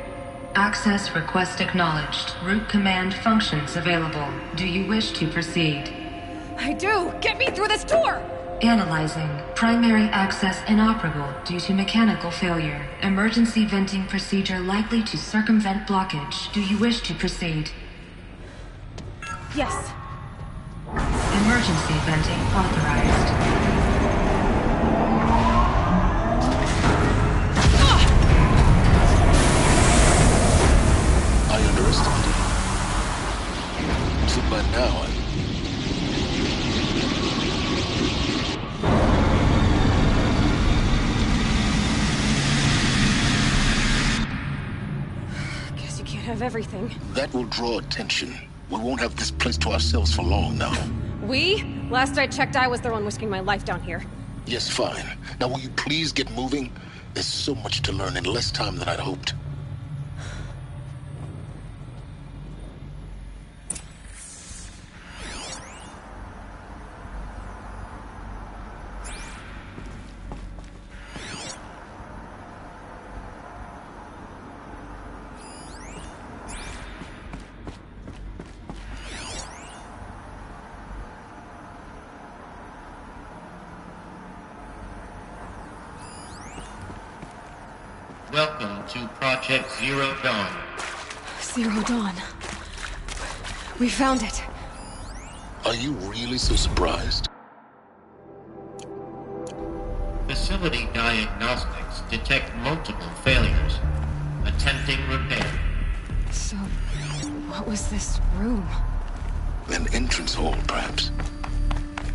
Access request acknowledged. Root command functions available. Do you wish to proceed? I do! Get me through this door! Analyzing. Primary access inoperable due to mechanical failure. Emergency venting procedure likely to circumvent blockage. Do you wish to proceed? Yes. Emergency venting authorized. I underestimated. So by now, Guess you can't have everything. that will draw attention. We won't have this place to ourselves for long now. We? Last I checked, I was the one risking my life down here. Yes, fine. Now will you please get moving? There's so much to learn in less time than I'd hoped. Welcome to Project Zero Dawn. Zero Dawn. We found it. Are you really so surprised? Facility diagnostics detect multiple failures. Attempting repair. So, what was this room? An entrance hall, perhaps.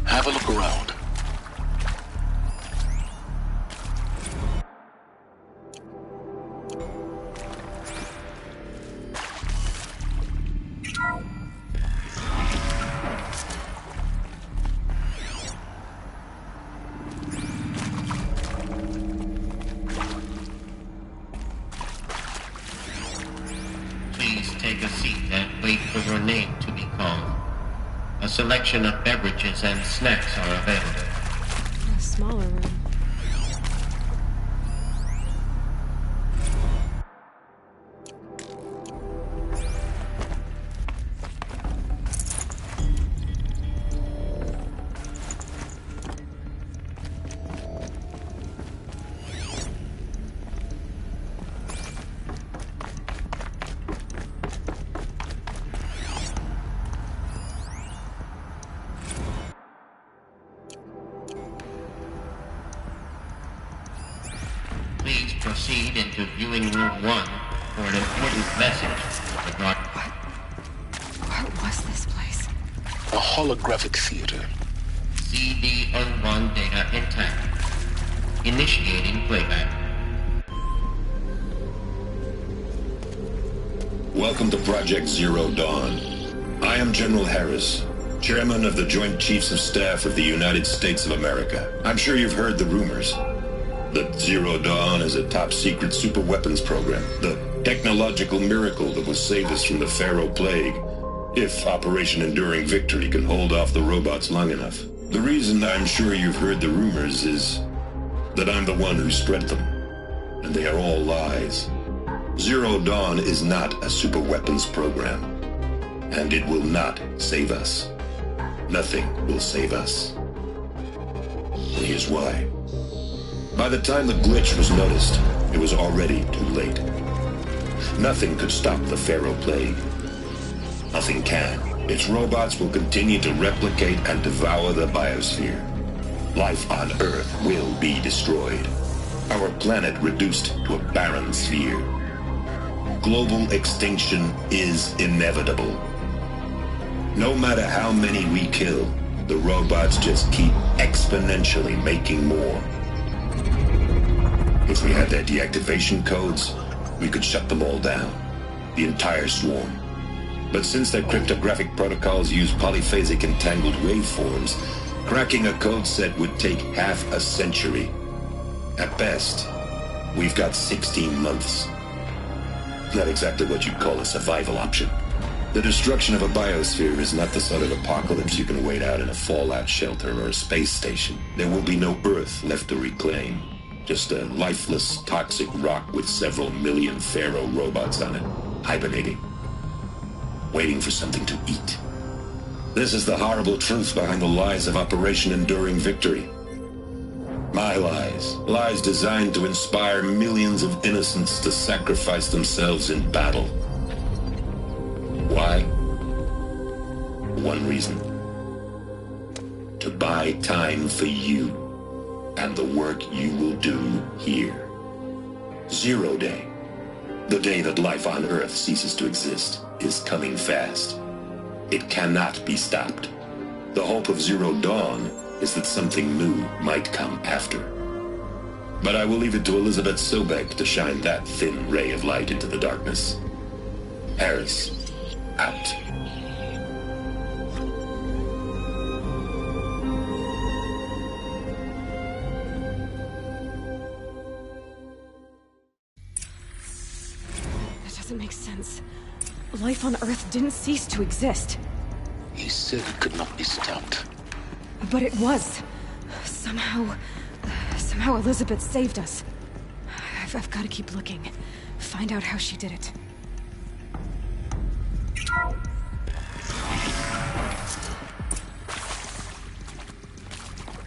Have a look around. Please take a seat and wait for your name to be called. A selection of beverages and snacks are available. A smaller room. Please proceed into viewing room 1 for an important message. What was this place? A holographic theater. CD01 data intact. Initiating playback. Welcome to Project Zero Dawn. I am General Harris, Chairman of the Joint Chiefs of Staff of the United States of America. I'm sure you've heard the rumors that Zero Dawn is a top-secret super-weapons program, the technological miracle that will save us from the Pharaoh Plague, if Operation Enduring Victory can hold off the robots long enough. The reason I'm sure you've heard the rumors is that I'm the one who spread them, and they are all lies. Zero Dawn is not a super-weapons program, and it will not save us. Nothing will save us. Here's why. By the time the glitch was noticed, it was already too late. Nothing could stop the Pharaoh Plague. Nothing can. Its robots will continue to replicate and devour the biosphere. Life on Earth will be destroyed. Our planet reduced to a barren sphere. Global extinction is inevitable. No matter how many we kill, the robots just keep exponentially making more. If we had their deactivation codes, we could shut them all down. The entire swarm. But since their cryptographic protocols use polyphasic entangled waveforms, cracking a code set would take half a century. At best, we've got 16 months. Not exactly what you'd call a survival option. The destruction of a biosphere is not the sort of apocalypse you can wait out in a fallout shelter or a space station. There will be no Earth left to reclaim. Just a lifeless, toxic rock with several million Pharaoh robots on it, hibernating, waiting for something to eat. This is the horrible truth behind the lies of Operation Enduring Victory. My lies. Lies designed to inspire millions of innocents to sacrifice themselves in battle. Why? One reason. buy time for you and the work you will do here. 0 Day, the day that life on Earth ceases to exist, is coming fast. It cannot be stopped. The hope of 0 Dawn is that something new might come after. But I will leave it to Elizabeth Sobek to shine that thin ray of light into the darkness. Harris, out. That doesn't make sense. Life on Earth didn't cease to exist. He said it could not be stopped. But it was. Somehow Elizabeth saved us. I've got to keep looking. Find out how she did it.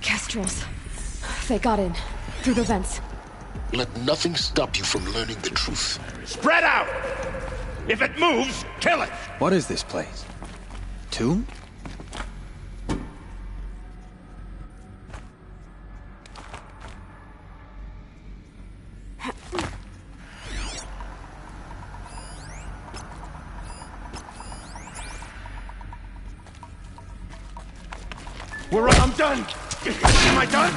Kestrels. They got in. Through the vents. Let nothing stop you from learning the truth. Spread out! If it moves, kill it! What is this place? Tomb? I'm done! Am I done?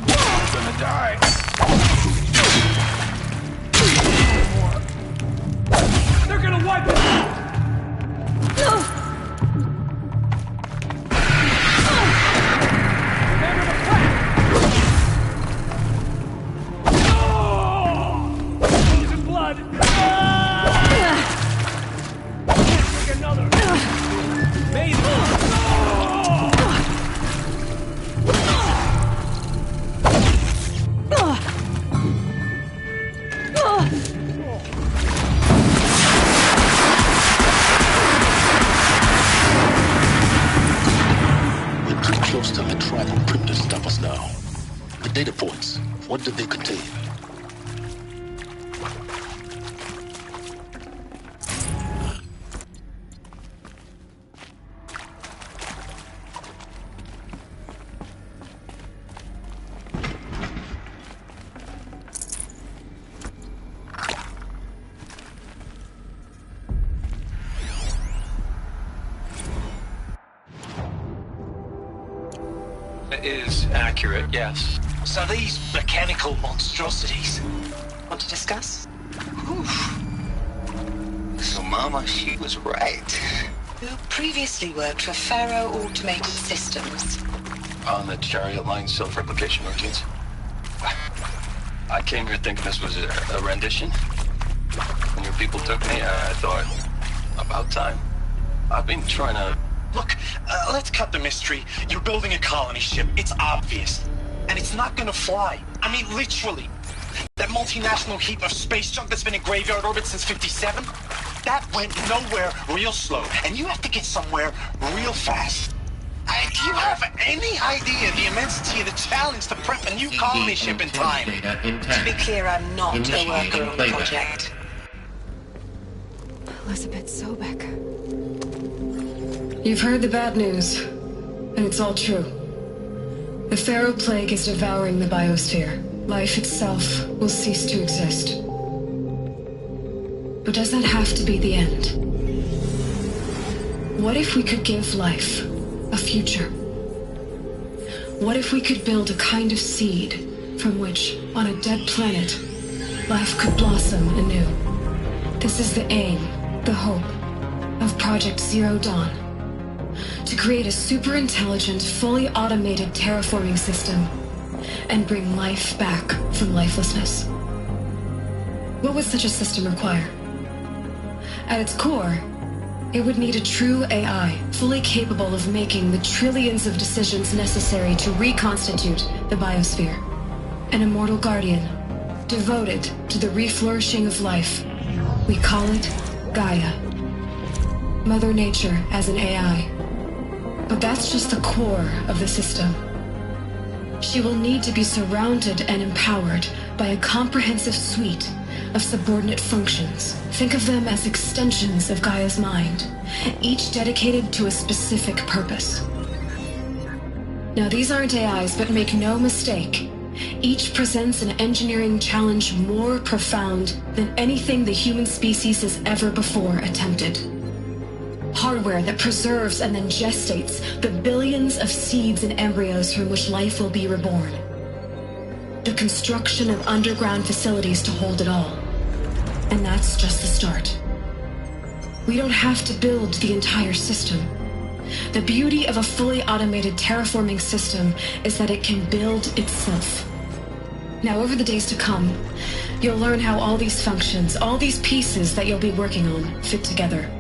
I'm gonna die! They're gonna wipe it out! Remember the plan! This is blood! Take another! Maybe! Data points. What did they contain? It is accurate, yes. So these mechanical monstrosities. Want to discuss? Oof. So Mama, she was right. Who previously worked for Pharaoh Automated Systems. On the chariot line self-replication routines. I came here thinking this was a rendition. When your people took me, I thought, about time. I've been trying to... Look, let's cut the mystery. You're building a colony ship. It's obvious. And it's not gonna fly. I mean, literally. That multinational heap of space junk that's been in graveyard orbit since 57? That went nowhere real slow. And you have to get somewhere real fast. Do you have any idea the immensity of the challenge to prep a new colony ship in time? To be clear, I'm not a worker on the project. Elizabeth Sobek. You've heard the bad news, and it's all true. The Pharaoh Plague is devouring the biosphere. Life itself will cease to exist. But does that have to be the end? What if we could give life a future? What if we could build a kind of seed from which, on a dead planet, life could blossom anew? This is the aim, the hope, of Project 0 Dawn. To create a super-intelligent, fully automated terraforming system and bring life back from lifelessness. What would such a system require? At its core, it would need a true AI, fully capable of making the trillions of decisions necessary to reconstitute the biosphere. An immortal guardian, devoted to the reflourishing of life. We call it Gaia. Mother Nature as an AI. But that's just the core of the system. She will need to be surrounded and empowered by a comprehensive suite of subordinate functions. Think of them as extensions of Gaia's mind, each dedicated to a specific purpose. Now, these aren't AIs, but make no mistake. Each presents an engineering challenge more profound than anything the human species has ever before attempted. Hardware that preserves and then gestates the billions of seeds and embryos from which life will be reborn. The construction of underground facilities to hold it all. And that's just the start. We don't have to build the entire system. The beauty of a fully automated terraforming system is that it can build itself. Now, over the days to come, you'll learn how all these functions, all these pieces that you'll be working on, fit together.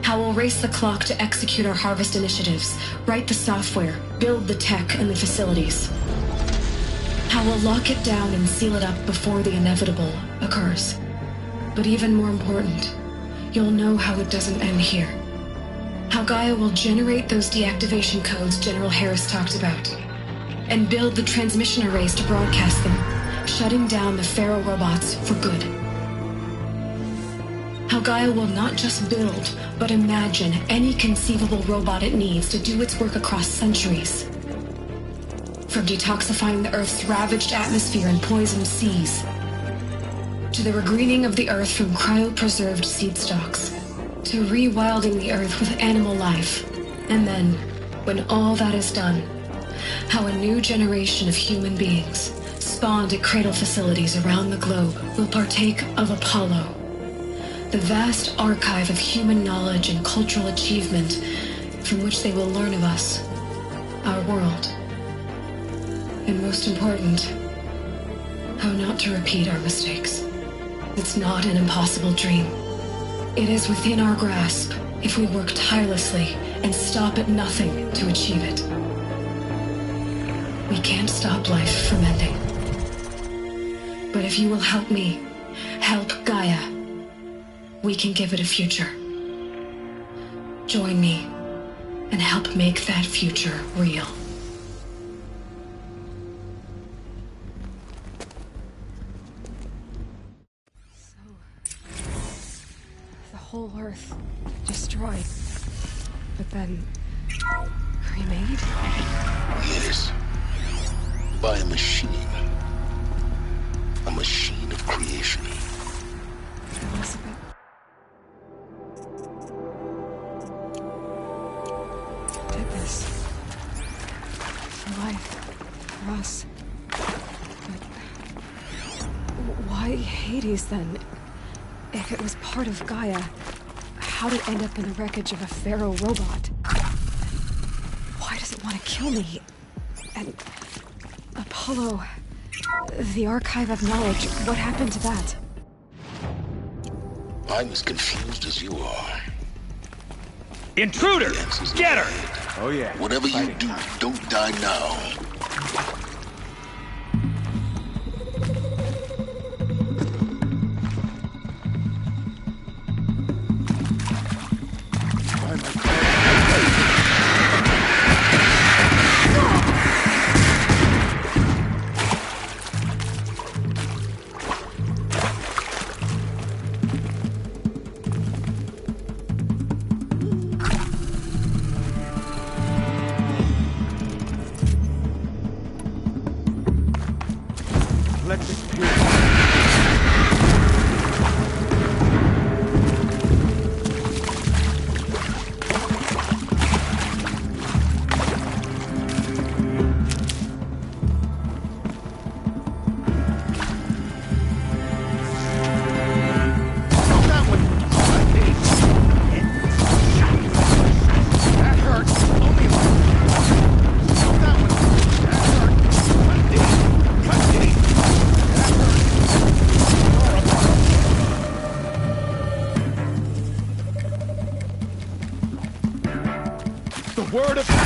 How we'll race the clock to execute our harvest initiatives, write the software, build the tech and the facilities. How we'll lock it down and seal it up before the inevitable occurs. But even more important, you'll know how it doesn't end here. How Gaia will generate those deactivation codes General Harris talked about, and build the transmission arrays to broadcast them, shutting down the Pharaoh robots for good. How Gaia will not just build, but imagine any conceivable robot it needs to do its work across centuries. From detoxifying the Earth's ravaged atmosphere and poisoned seas, to the regreening of the Earth from cryopreserved seed stocks, to rewilding the Earth with animal life. And then, when all that is done, how a new generation of human beings, spawned at cradle facilities around the globe, will partake of Apollo, the vast archive of human knowledge and cultural achievement from which they will learn of us, our world. And most important, how not to repeat our mistakes. It's not an impossible dream. It is within our grasp if we work tirelessly and stop at nothing to achieve it. We can't stop life from ending. But if you will help me, help Gaia, we can give it a future. Join me and help make that future real. Whole Earth destroyed, but then remade? Yes. By a machine. A machine of creation. Elizabeth. Did this. For life. For us. But why Hades then? If it was part of Gaia, how'd it end up in the wreckage of a Pharaoh robot? Why does it want to kill me? And Apollo, the archive of knowledge, what happened to that? I'm as confused as you are. Intruder! Get her! Oh yeah. Whatever you do, don't die now. Word of...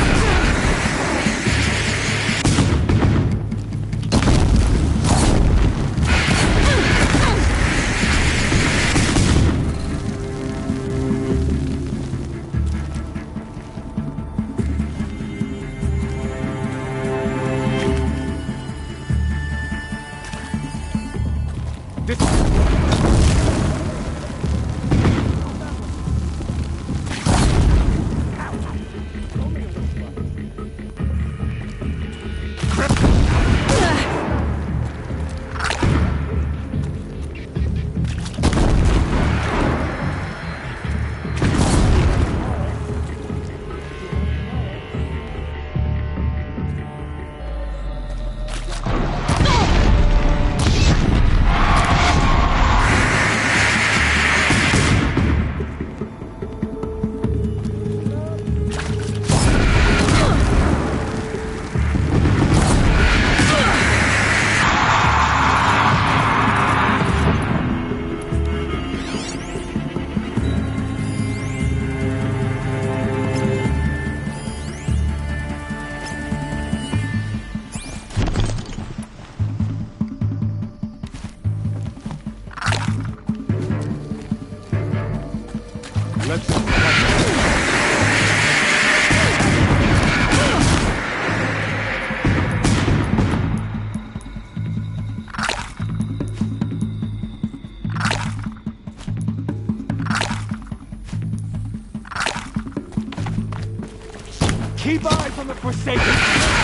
Keep eyes on the Forsaken!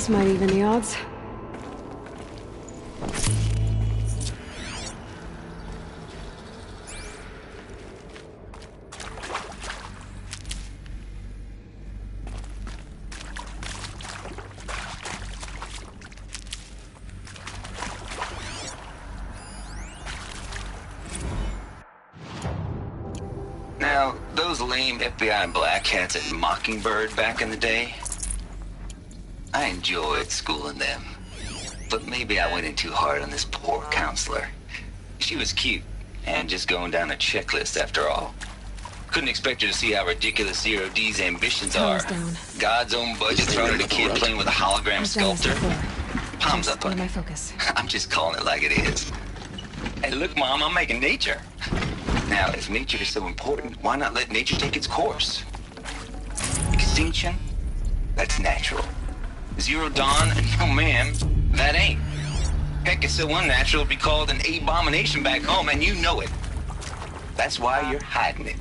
This might even the odds. Now, those lame FBI black hats at Mockingbird back in the day, I enjoyed schooling them. But maybe I went in too hard on this poor counselor. She was cute, and just going down a checklist after all. Couldn't expect her to see how ridiculous Zero D's ambitions are. God's own budget thrown at a kid playing with a hologram sculptor. Palms up on my focus. I'm just calling it like it is. Hey, look, Mom, I'm making nature. Now, if nature is so important, why not let nature take its course? Extinction? That's natural. Zero Dawn? No, ma'am, that ain't. Heck, it's so unnatural to be called an abomination back home, and you know it. That's why you're hiding it.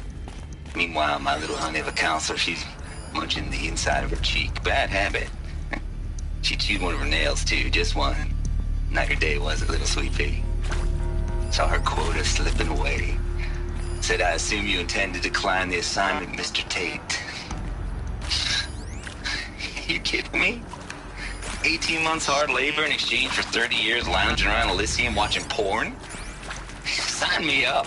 Meanwhile, my little honey of a counselor, she's munching the inside of her cheek. Bad habit. She chewed one of her nails, too, just one. Not your day, was it, little sweet pea? Saw her quota slipping away. Said, I assume you intend to decline the assignment, Mr. Tate. You kidding me? 18 months hard labor in exchange for 30 years lounging around Elysium watching porn? Sign me up.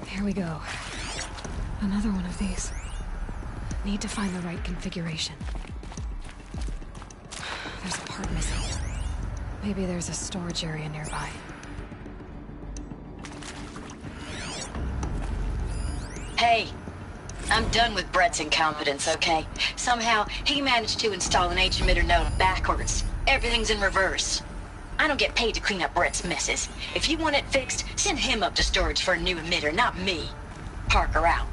Here we go. Another one of these. Need to find the right configuration. There's a part missing. Maybe there's a storage area nearby. Hey, I'm done with Brett's incompetence, okay? Somehow, he managed to install an H-emitter node backwards. Everything's in reverse. I don't get paid to clean up Brett's messes. If you want it fixed, send him up to storage for a new emitter, not me. Parker out.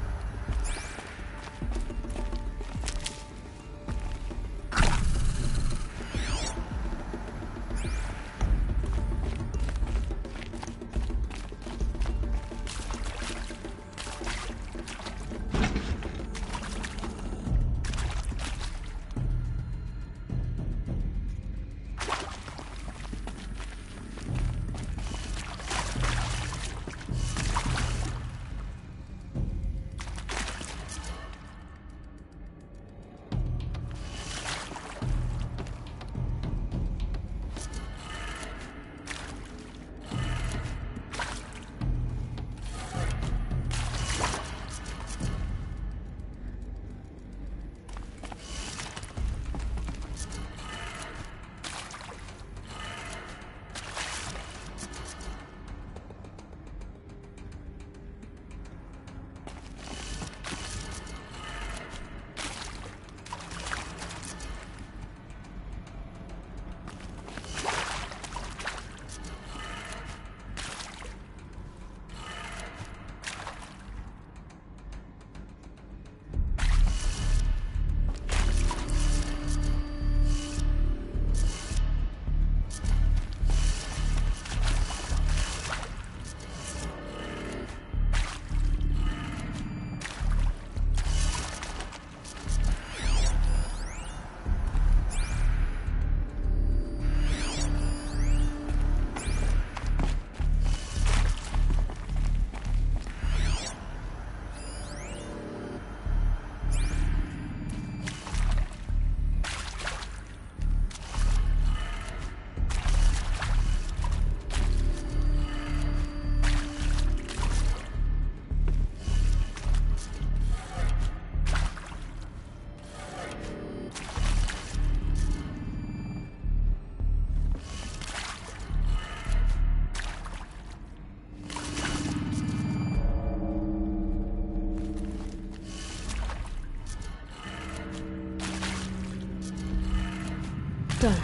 Done.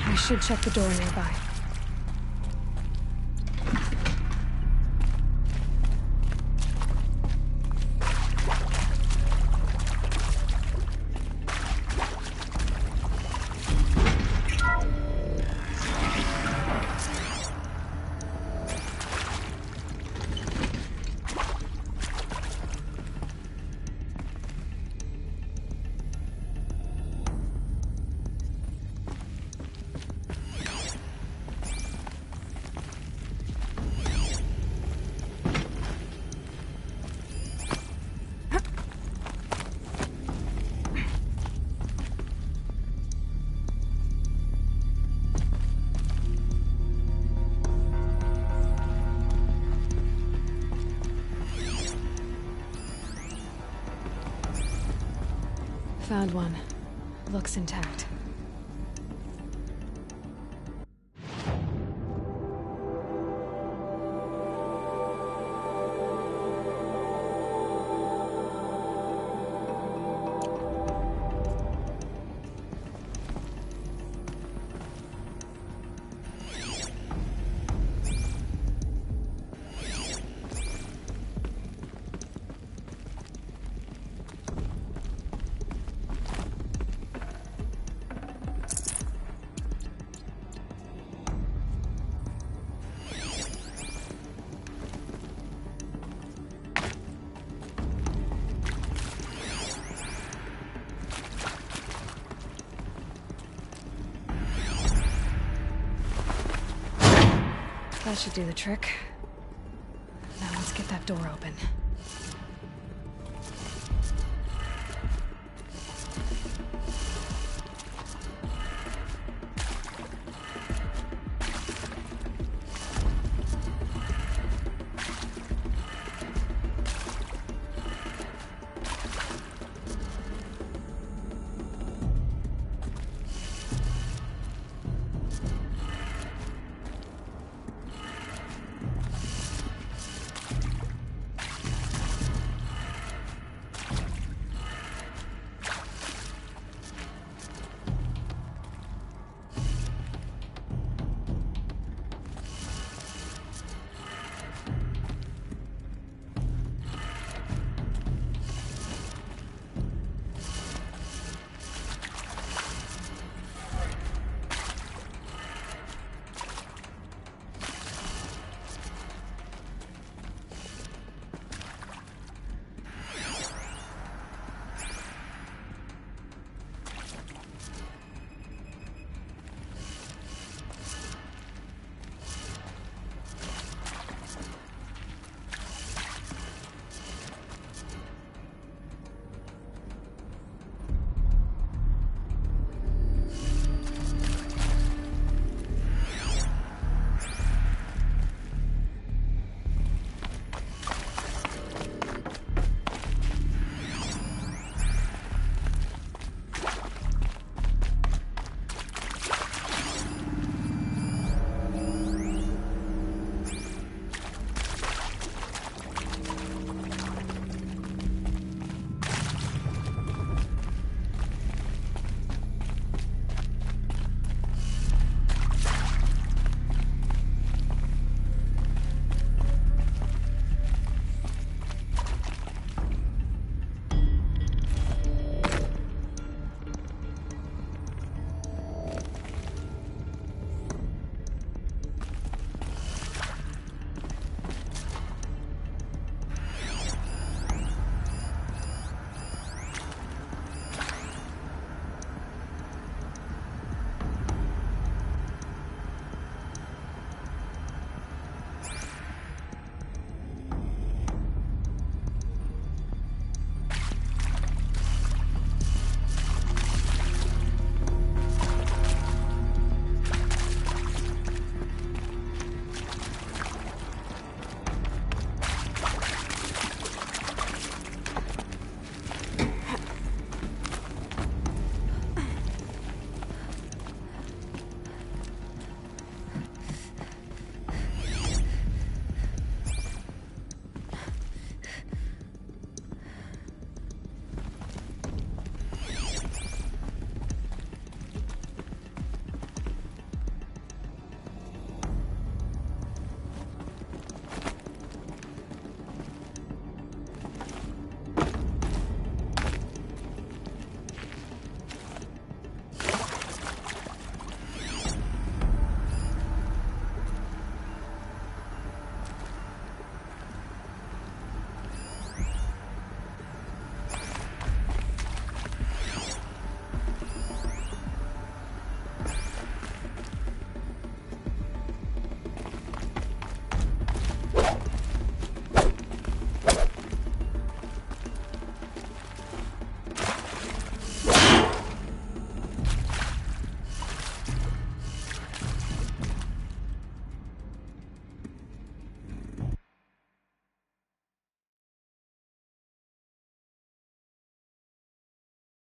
I should check the door nearby. Found one. Looks intact. That should do the trick. Now let's get that door open.